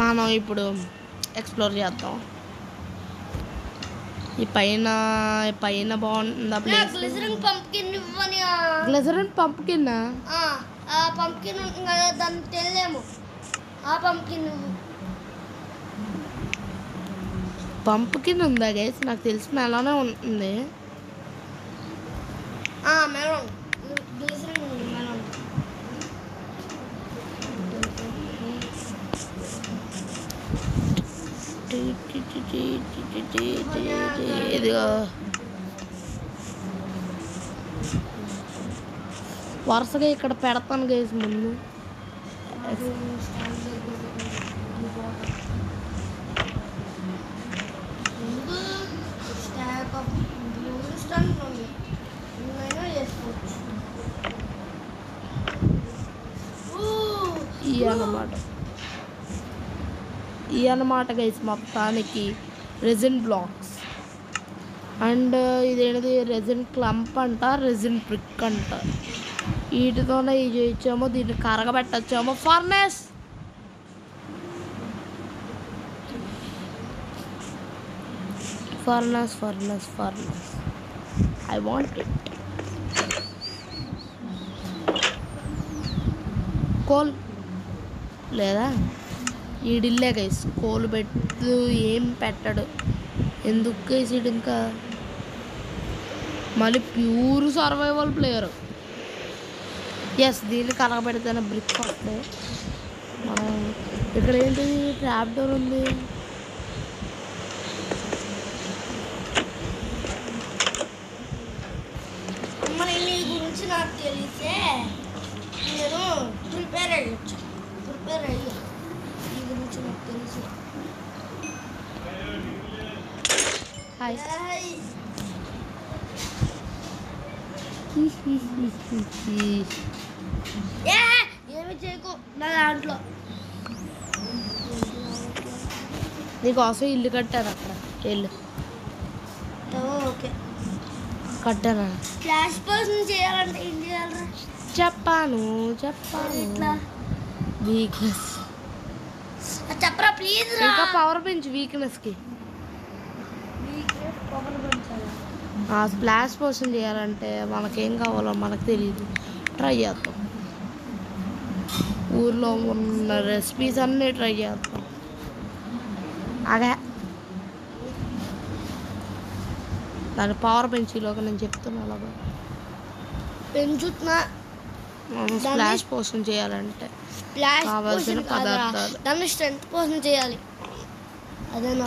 S1: మనం ఇప్పుడు ఎక్స్ప్లోర్ చేద్దాం. ఈ పైన బాగుంది. Glycerin pumpkin.
S2: పంప్కిన్ ఉంటుంది కదా, దాన్ని తెలియలేము. ఆ
S1: పంప్కిన్ ఉందా గైస్? నాకు తెలిసి మెలానే ఉంటుంది.
S2: Melon glycerin melon.
S1: ఇదిగో వరుసగా ఇక్కడ పెడతాను గైస్ ముందు. ఈ అన్నమాట గైస్ మొత్తానికి రెజిన్ బ్లాక్స్. అండ్ ఇదేంటిది రెజిన్ క్లంప్ అంట, రెజిన్ బ్రిక్ అంట. వీటితోనే ఇది చేయొచ్చేమో, దీన్ని కరగబెట్టచ్చేమో. Furnace I want it. Coal లేదా ఈడిల్లే గైస్, కోల్ పెట్టు ఏం పెట్టడు. ఎందుకు గైస్ ఈడు ఇంకా మళ్ళీ ప్యూర్ సర్వైవల్ ప్లేయర్. ఎస్, దీన్ని కలగబెడితేనే బ్రిక్ వస్తాయి. మనం ఇక్కడ ఏంటిది ట్రాప్ డోర్ ఉంది.
S2: నీ గురించి నాకు తెలిసే నేను ప్రిపేర్ అయ్యి నీ గురించి నాకు తెలుసు.
S1: హాయ్.
S2: ఏమి చేయకు నా దాంట్లో.
S1: నీకోసం ఇల్లు కట్టాను అక్కడ, ఇల్లు
S2: ఓకే.
S1: కట్టాను.
S2: ఫ్లాష్ పర్సన్ చేయాలంటే ఏం చేయాలరా?
S1: చెప్పాను
S2: ఎట్లా?
S1: వీక్నెస్
S2: చెప్పరా ప్లీజ్ రా.
S1: ఇంకా పవర్ పెంచు వీక్నెస్కి. స్ప్లాష్ పోషన్ చేయాలంటే మనకేం కావాలో మనకు తెలియదు, ట్రై చేద్దాం. ఊర్లో ఉన్న రెసిపీస్ అన్నీ ట్రై చేద్దాం. అదే దాని పవర్ పెంచిలోకి నేను చెప్తున్నా. అలాగా
S2: పెంచుతున్నా.
S1: స్ప్లాష్ పోషన్ చేయాలంటే కావాల్సిన పదార్థాలు.
S2: దాన్ని స్ట్రెంత్ పోషన్ చేయాలి. అదే నా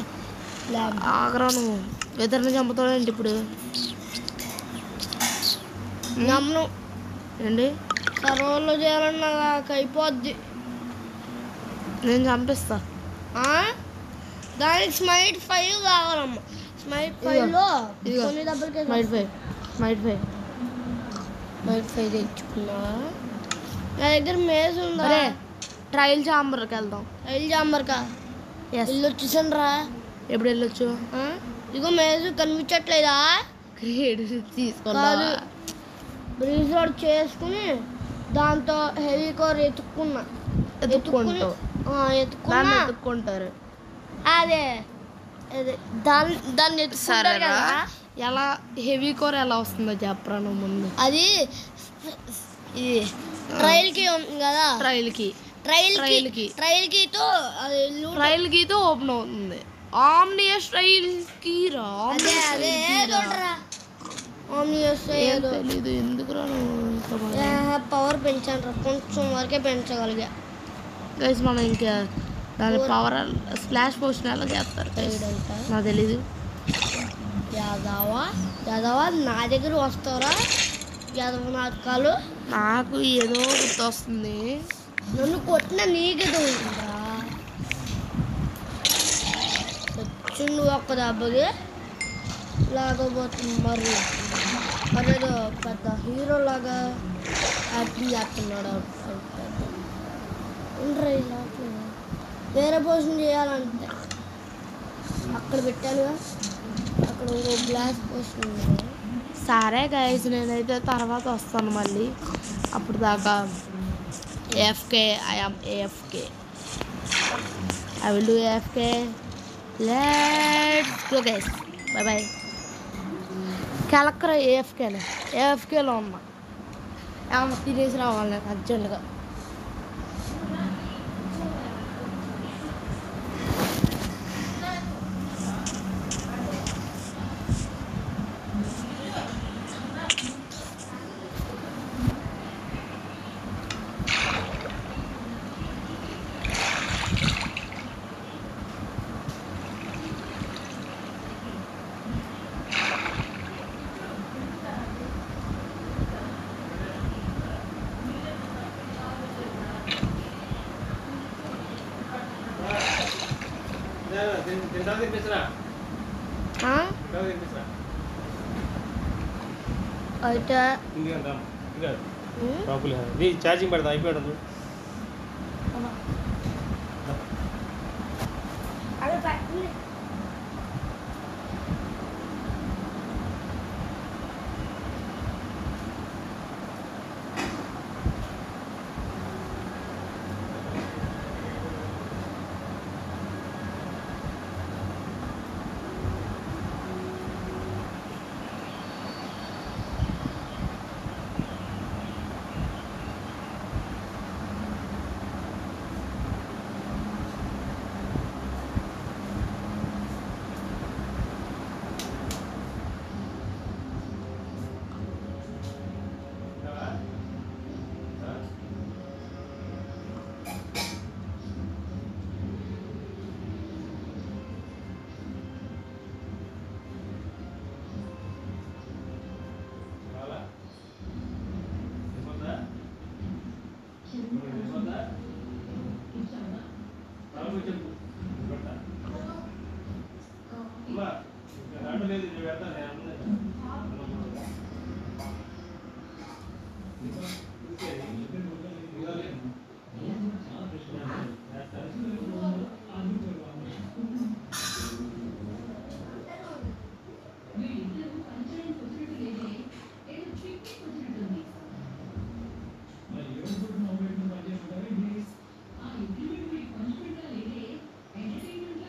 S2: ప్లాన్.
S1: ఆగ్రా నువ్వు ఇద్దరిని చంపుతాడేంటి ఇప్పుడు?
S2: నమ్ము
S1: ఏంటి
S2: సర్వర్లో చేయాలన్నా నాకు అయిపోద్ది.
S1: నేను చంపిస్తా.
S2: దానికి స్మైట్ 5 కావాలమ్మా. స్మైట్ 5లో కొన్ని డబ్బులకే
S1: స్మైట్ ఫైవ్ తెచ్చుకున్నా.
S2: నా దగ్గర మేజ్ ఉందా?
S1: ట్రయల్ చాంబర్కి వెళ్దాం.
S2: రైలు జాంబర్కా ఇల్లు వచ్చేసాను రా.
S1: ఎప్పుడు వెళ్ళొచ్చు?
S2: ఇగో మేజ్ కనిపించట్లేదా?
S1: తీసుకున్నా.
S2: బ్రీజ్ రోడ్ చేసుకుని దాంతో హెవీ కోర్
S1: ఎత్తుక్కుంటారు.
S2: అదే అదే దాన్ని ఎత్తుకుంటారు కదా.
S1: ఎలా హెవీ కోర్ ఎలా వస్తుందో చెప్పరా నువ్వు ముందు.
S2: అది ఇది ట్రైల్కి ఉంది కదా. ట్రైల్ కీతో
S1: ట్రైల్ కీతో ఓపెన్ అవుతుంది. ఆమ్నియస్ ట్రైల్ కీ రా.
S2: అదే
S1: తెలీదు ఎందుకురా నువ్వు.
S2: పవర్ పెంచాను రా, కొంచెం వరకే పెంచగలిగా.
S1: గైస్ మనం ఇంకా దాని పవర్ స్ప్లాష్ పోషన్ ఎలా చేస్తారు నాకు తెలీదు.
S2: యాదవా నా దగ్గర వస్తారా? యాదవ నాటకాలు
S1: నాకు ఏదో గుర్తొస్తుంది.
S2: నన్ను కొట్టిన నీకేదో ఉంటుందా? వచ్చిండు ఒక్క దెబ్బకి లాగబోతుంది. మరేదో పెద్ద హీరో లాగా యాక్టింగ్ చేస్తున్నాడు. వేరే పోషన్ చేయాలంటే అక్కడ పెట్టానుగా, అక్కడ ఇంకో గ్లాస్ పోషన్ ఉంది.
S1: సరే గైస్ నేనైతే తర్వాత వస్తాను మళ్ళీ. అప్పుడు దాకా AFK. I will do AFK. Let's go guys. Bye bye. Collector AFKలో ఉన్నా. ఏమన్నా తినేసి రావాలి నేను అర్జెంటుగా.
S2: అయితే
S5: ఛార్జింగ్ పెడతా అయిపోయాడు.
S2: అవి పట్టుకుని
S4: ఆ ఇంటికి పంచుకుంటా లేదే ఎంటర్టైన్మెంట్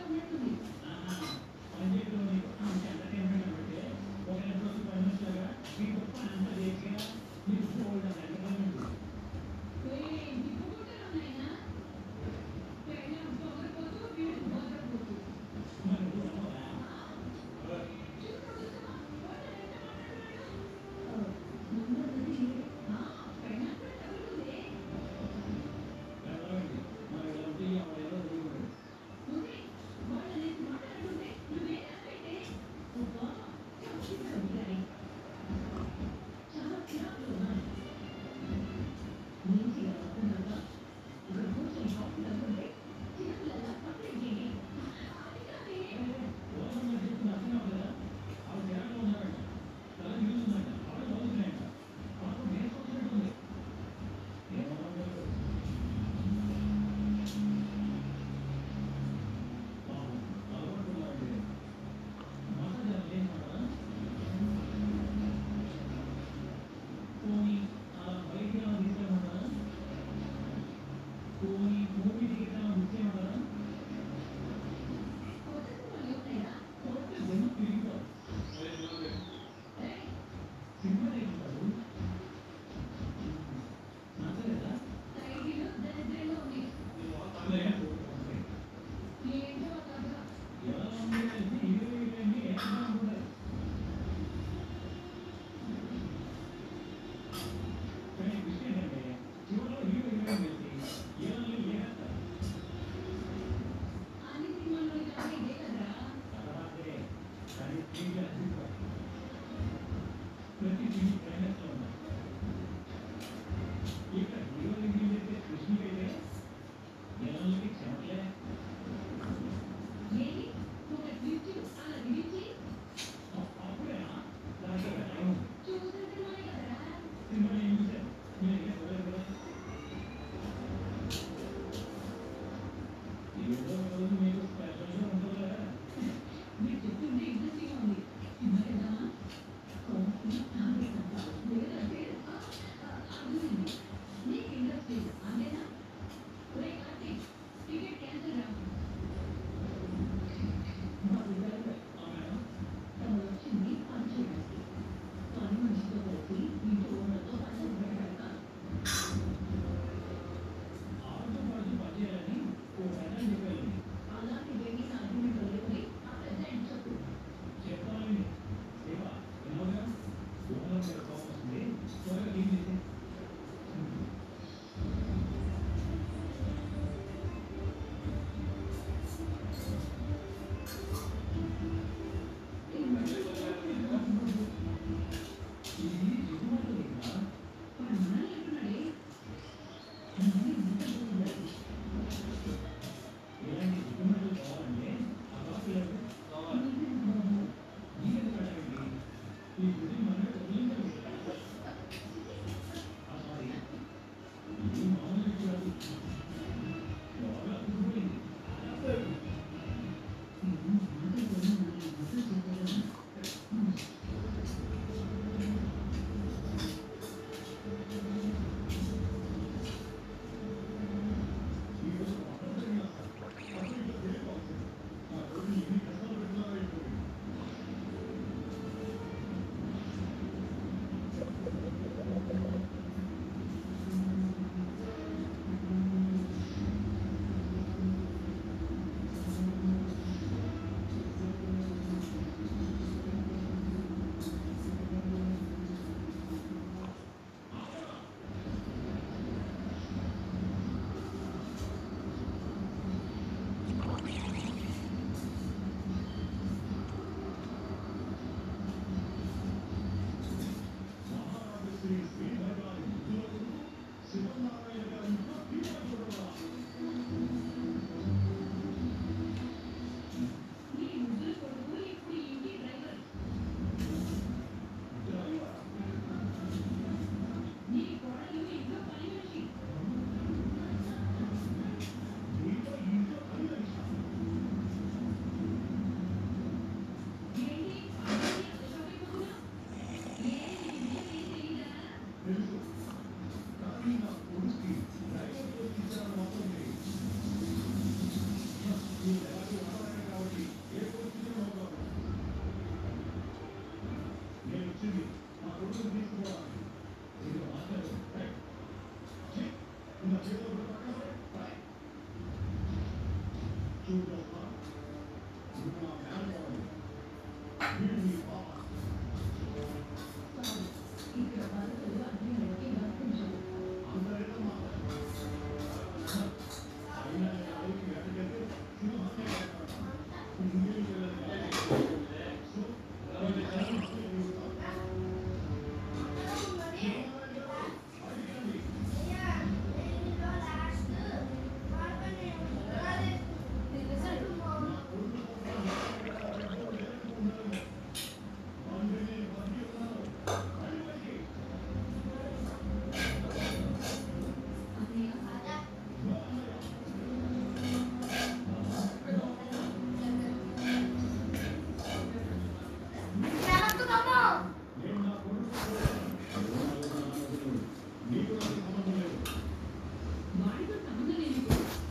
S4: వాడితో సంబంధం లేదు.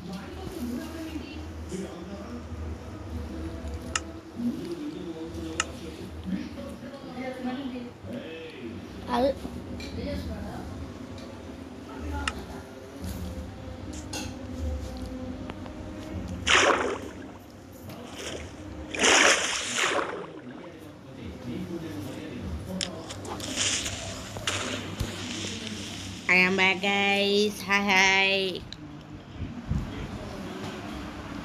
S4: వాడి కోసం నువ్వు రావడం ఏంటి?
S2: అది
S1: I am back guys. Hi.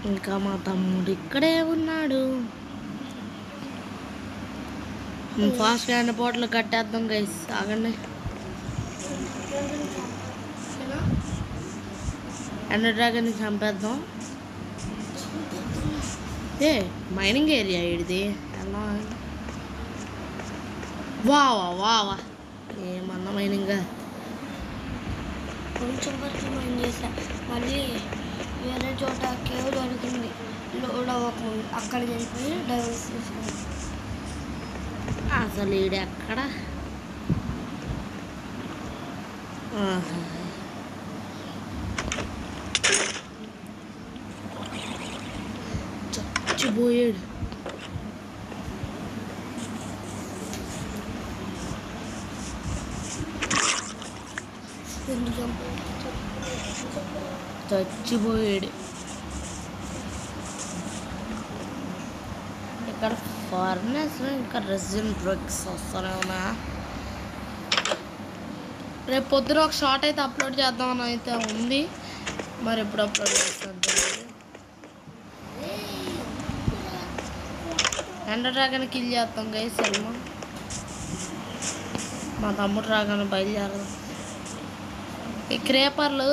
S1: ఇంకా మా తమ్ముడు ఇక్కడే ఉన్నాడు. ఫాస్ట్గా ఎండ పోటలు కట్టేద్దాం గైస్. ఆగండి. ఎండ డ్రాగన్ని చంపేద్దాం. ఏ మైనింగ్ ఏరియా ఇది ఎలా? వావా వావా ఏమన్నా మైనింగ్.
S2: కొంచెం వరకు మైండ్ చేసా. మళ్ళీ వేరే చోట కేవ్ దొరికింది. లోడ్ అవ్వకుండా అక్కడికి వెళ్ళిపోయి డైవర్స్ చేసుకున్నాం.
S1: అసలు ఈడు ఎక్కడ? చచ్చిపోయాడు. చచ్చిపోయాడు. ఇక్కడ ఫారినర్స్లో ఇంకా రెసిన్ డ్రగ్స్ వస్తూనే ఉన్నా. రేపు పొద్దున ఒక షార్ట్ అయితే అప్లోడ్ చేద్దామని అయితే ఉంది. మరి ఎప్పుడు అప్లోడ్ చేస్తాను తెలియదు. ఎండర్ డ్రాగన్ కిల్ చేస్తాం గైస్. సెల్మా మా తమ్ముడు డ్రాగన్ బయలుదేరదు. ఈ క్రేపర్లు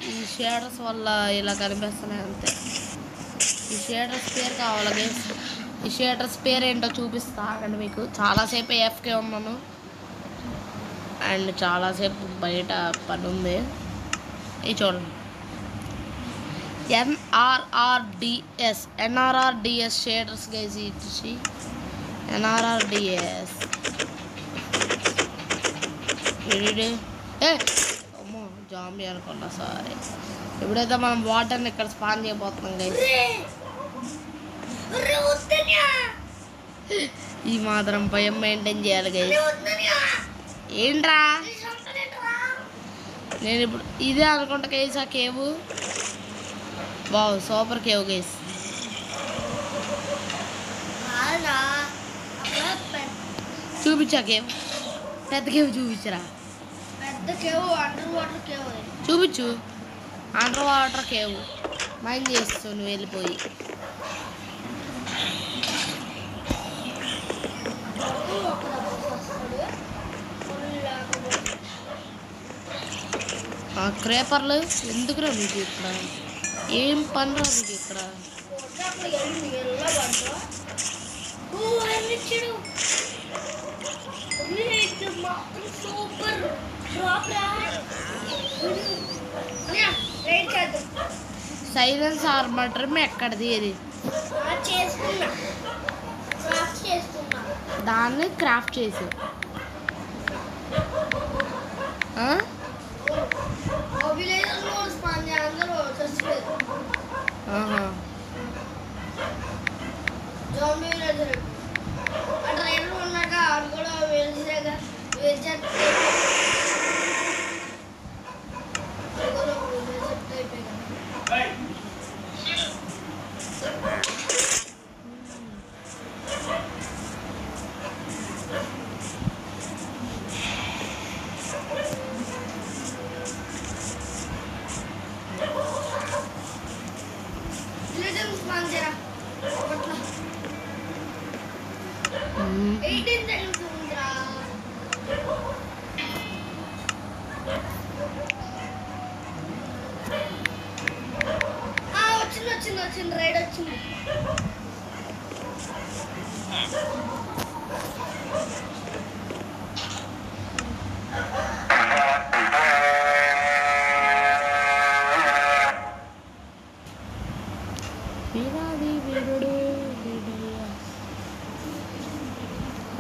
S1: ఈ షేడర్స్ వల్ల ఇలా కనిపిస్తున్నాయి అంతే. ఈ షేడర్స్ పేరు కావాలి గైస్. ఈ షేడర్స్ పేరు ఏంటో చూపిస్తా ఆగండి మీకు. చాలాసేపు ఎఫ్కే ఉన్నాను అండ్ చాలాసేపు బయట పని ఉంది. ఇది చూడండి. ఎన్ఆర్ఆర్డిఎస్ షేడర్స్ గైస్. ఇచ్చి ఎన్ఆర్ఆర్డిఎస్ ఏ అమ్మో జాంబీ అనుకున్నా సారీ. ఎప్పుడైతే మనం వాటర్ని ఇక్కడ స్పాన్ చేయబోతున్నాం గైస్. ఈ మాత్రం భయం మెయింటైన్ చేయాలి గైస్. ఏంట్రా నేను ఇప్పుడు ఇదే అనుకుంటా గైస్. ఆ cave wow super cave guys. చూపించా కేవ్. పెద్ద కేవ్ చూపించరా.
S2: పెద్ద కేవ్ అండర్ వాటర్ కేవ్.
S1: చూపించు. అండర్ వాటర్ కేవ్ మైండ్ చేస్తూ నువ్వు వెళ్ళిపోయి. ఆ క్రేపర్లు ఎందుకురా మీకు ఇక్కడ? ఏం పని రా మీకు ఇక్కడ?
S2: సూపర్
S1: సైలెన్స్ ఆర్మర్ ఎక్కడిది? అది దాన్ని క్రాఫ్ట్ చేసి
S2: వచ్చింది రైడ్ వచ్చింది.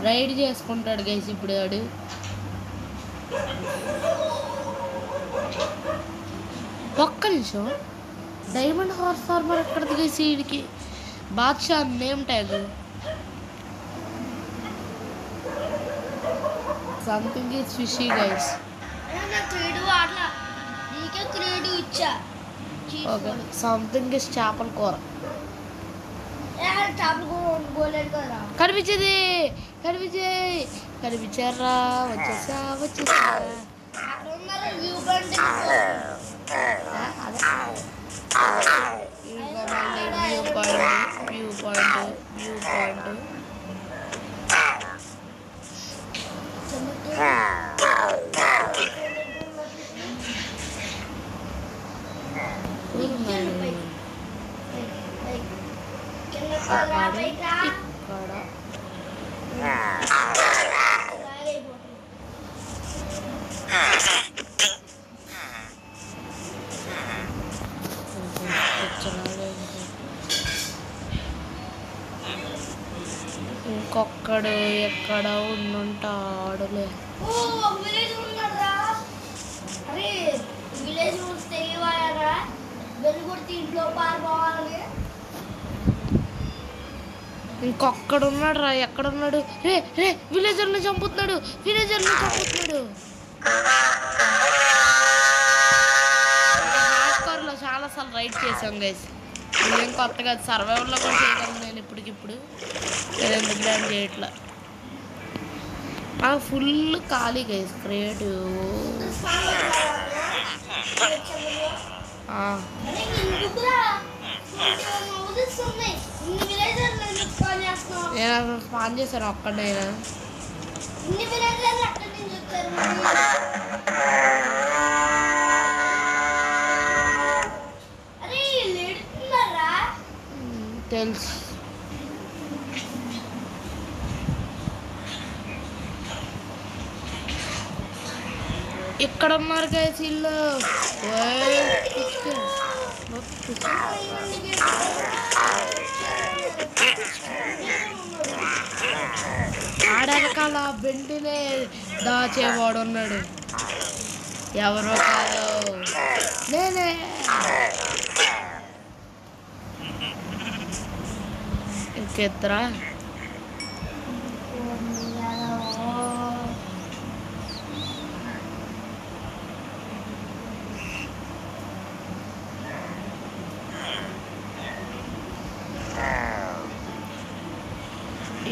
S1: రైడ్ చేసుకుంటాడు గైస్ ఇప్పుడు వాడు. ఒక్క నిమిషం, డైమండ్ హార్స్ ఫార్మర్ ఎక్కడిది గైస్? వీడికి Badshah name tag something is fishy guys. Okay, something is చేపల కూర. కనిపించేది కనిపించారా? వచ్చేసా వ్యూ పాయింట్. ఇంకొక్కడు ఎక్కడ ఉండుంటాడులే. ఇంకొక్కడు ఉన్నాడు రా. ఎక్కడున్నాడు? రే రే, విలేజర్ని చంపుతున్నాడు. హార్డ్కోర్లో చాలాసార్లు రైడ్ చేసాం గైస్. ఏం కొత్తగా సర్వైవల్లో కూడా చేయగలను నేను ఇప్పటికిప్పుడు. ఎందుకు ప్లాన్ చేయట్లా. ఫుల్ ఖాళీ గైస్. క్రియేటివ్ నేను స్పాన్ చేశాను ఒక్కడైనా. తెలుసు. ఇక్కడ ఉన్నారు గైస్ ఇల్లు. ఆడరకాల బెంటినే దాచేవాడు ఉన్నాడు. ఎవరో కాదు, నేనే. ఇంకెత్తరా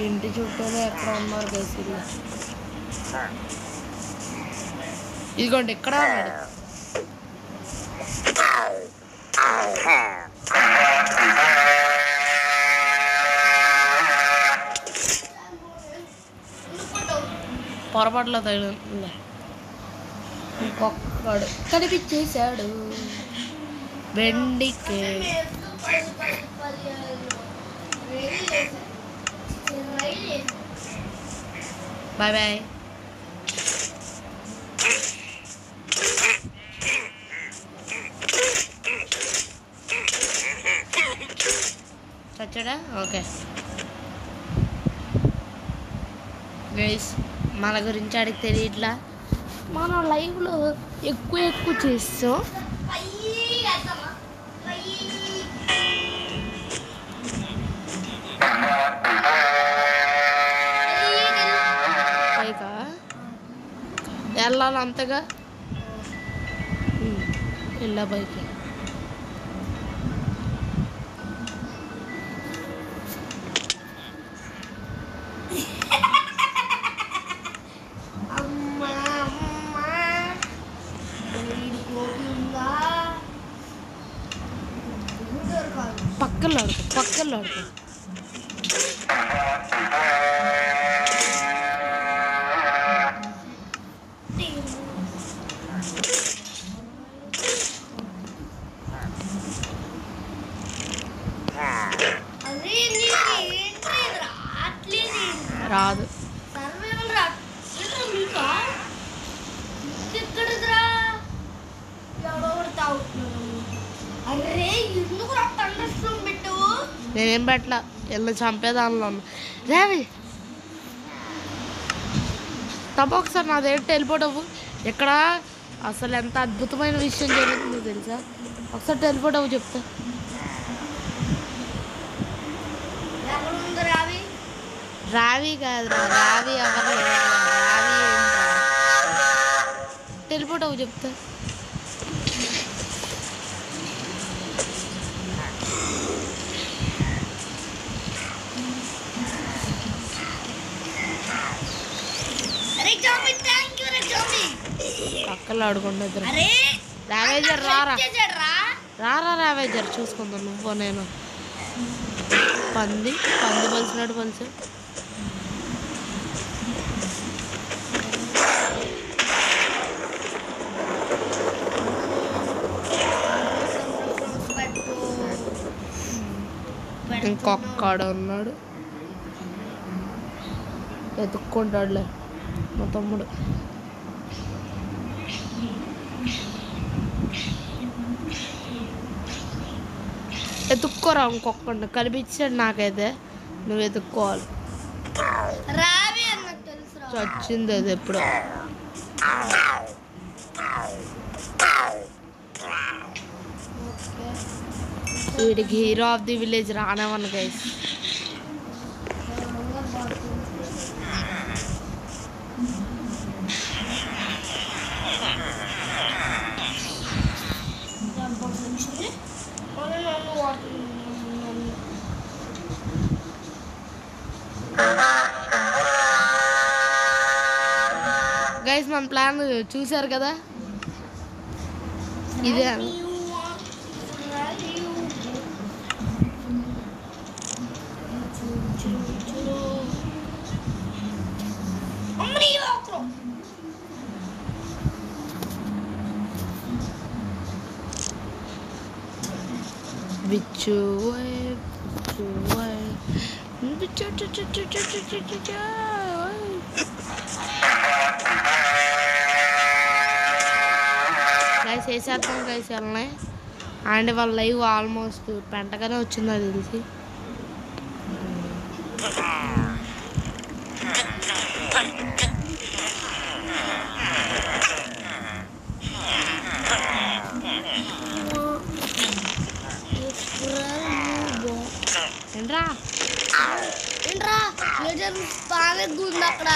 S1: ఇంటి చుట్టూనే ఎక్కడ ఉన్నారు గైసిల్లు. ఇదిగోండి ఇక్కడ ఉన్నాడు. పొరపాట్లో తగిలింది. ఇంకొక్కడు కనిపించేశాడు. వెండికే బాయ్ బాయ్. చచ్చాడా? ఓకే గైస్, మన గురించి అడిగి తెలియట్లా. మనం లైవ్లో ఎక్కువ చేస్తాం. వెళ్ళాలి అంతగా వెళ్ళా బైక్. పక్కల్లో ఆడుకో. రాదు.
S2: సర్వైవల్ రా ఇంకా ఎక్కడదిరా ఎవడో తాగుతున్నాడు. అరే ఎందుకు రా తండస్ట్రోమ్ పెట్టు.
S1: నేనేం పెట్టలా, వెళ్ళి చంపేదానిలో ఉన్నా. రావి తప్ప ఒకసారి నాదేంటి వెళ్ళిపోవడవు. ఇక్కడ అసలు ఎంత అద్భుతమైన విషయం జరుగుతుందో తెలుసా? ఒకసారి వెళ్ళిపోవడవు చెప్తా.
S2: ఎక్కడుంది రావి?
S1: రావి కాదురా, రావి ఎవరు లేరు. రావి ఏంట్రా? వెళ్ళిపోవడవు చెప్తా.
S2: అరే zombie thank you ray zombie.
S1: పక్కలో ఆడుకుంటా ఇద్దరు.
S2: అరే
S1: రావేజర్ రారా
S2: చేసాడురా.
S1: రారా రావేజర్ చూసుకుందాం నువ్వు నేను. పంది పలిసినాడు పలిసి. ఇంకొక్కడ ఉన్నాడు, ఎత్తుక్కుంటాడులే మా తమ్ముడు. ఎత్తుక్కోరా ఇంకొకటి కనిపించాడు నాకైతే. నువ్వు ఎత్తుక్కోవాలి.
S2: రావి అన్నకు తెలుసురా.
S1: వచ్చింది అది ఎప్పుడు. వీడికి హీరో ఆఫ్ ది విలేజ్ రానేవన్ గైస్. గైస్ మన ప్లాన్ చూసారు కదా, ఇదే. బిచ్చు గైస్ వేసేద్దాం గైస్ వెళ్ళనే. అండ్ వాళ్ళ లైవ్ ఆల్మోస్ట్ పెంటగానే వచ్చింది అది తెలిసి. ఏంట్రా
S2: ఏంట్రా లేజర్ బాగా గుంది అక్కడ.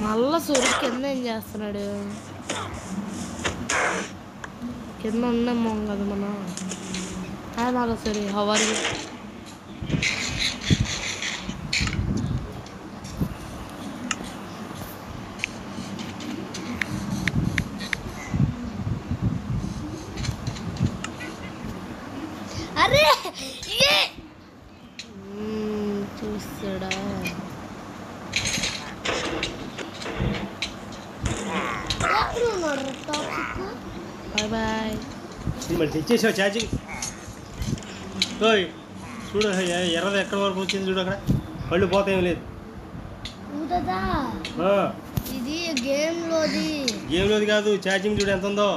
S1: మళ్ళా సూర్యుడు కింద ఏం చేస్తున్నాడు? కింద ఉన్నామో కదా మనం. హాయ్ మళ్ళా సూర్య, హౌ ఆర్ యూ?
S2: అరే
S1: చూస్తాడా? Bye bye.
S5: మరి తెచ్చేసావు ఛార్జింగ్. ఓయ్ చూడు ఎర్రది ఎక్కడి వరకు వచ్చింది చూడు. అక్కడ పళ్ళు పోతాయేం లేదు.
S2: ఇది గేమ్లోది.
S5: గేమ్లోది కాదు, ఛార్జింగ్ చూడు ఎంత ఉందో.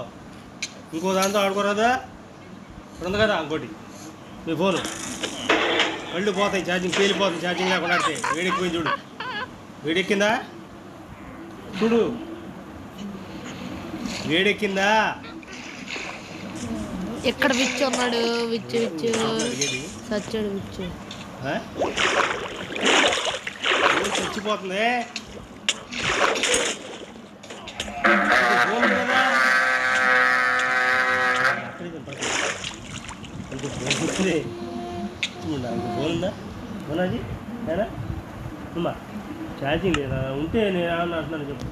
S5: ఇంకో దాంతో ఆడుకోరాదా? ఉంది కదా ఇంకోటి మీ ఫోను. పళ్ళు పోతాయి, ఛార్జింగ్ పేలిపోతుంది. ఛార్జింగ్ లేకుండా ఆడితే వేడెక్కిపోయింది చూడు. వేడెక్కిందా చూడు, వేడెక్కిందా?
S1: ఎక్కడ విచ్చు ఉన్నాడు? విచ్చు విచ్చు చచ్చాడు. విచ్చు
S5: చచ్చిపోతుంది. ఫోన్ ఉందా? ఫోనాది ఏనా అమ్మా? ఛార్జింగ్ లేదా? ఉంటే నేను ఏమన్నా అంటున్నాను చెప్పు.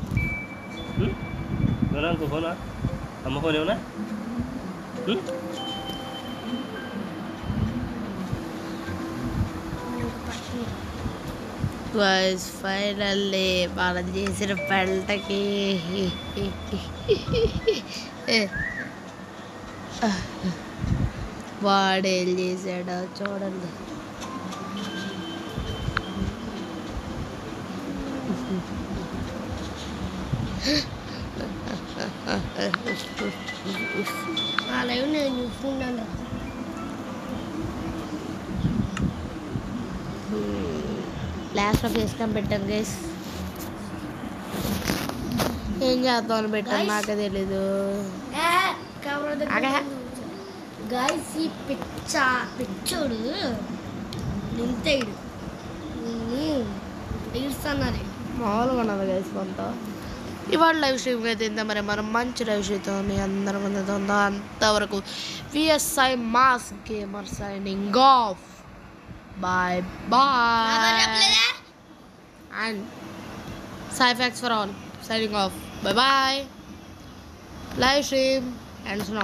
S5: ఏమన్నా ఇంకో ఫోనా? అమ్మ ఫోన్ ఏమన్నా?
S1: గైస్ ఫైనల్లీ మనం చేసిన పెంటకి వాడేం చేశాడో చూడండి.
S2: లైవ్ నేను చూసుకున్నాను.
S1: లాస్ట్లో ఫేస్ క్యామ్ పెట్టాను గైస్. ఏం చేద్దామని పెట్టాను నాకే తెలీదు.
S2: గాయస్ ఈ పిచ్చోడు నింతేడు ఇస్తున్నారు.
S1: మామూలుగా ఉన్నది గైస్ కొంత. ఇవాళ లైవ్ స్ట్రీమ్ అయితే ఇంత. మరి మనం మంచి లైవ్ స్ట్రీమ్తో మీ అందరి ముందు ఉందో అంతవరకు VSI mass gamer signing off. Bye bye and Cyfax for all signing off. Bye bye. Live stream ends now.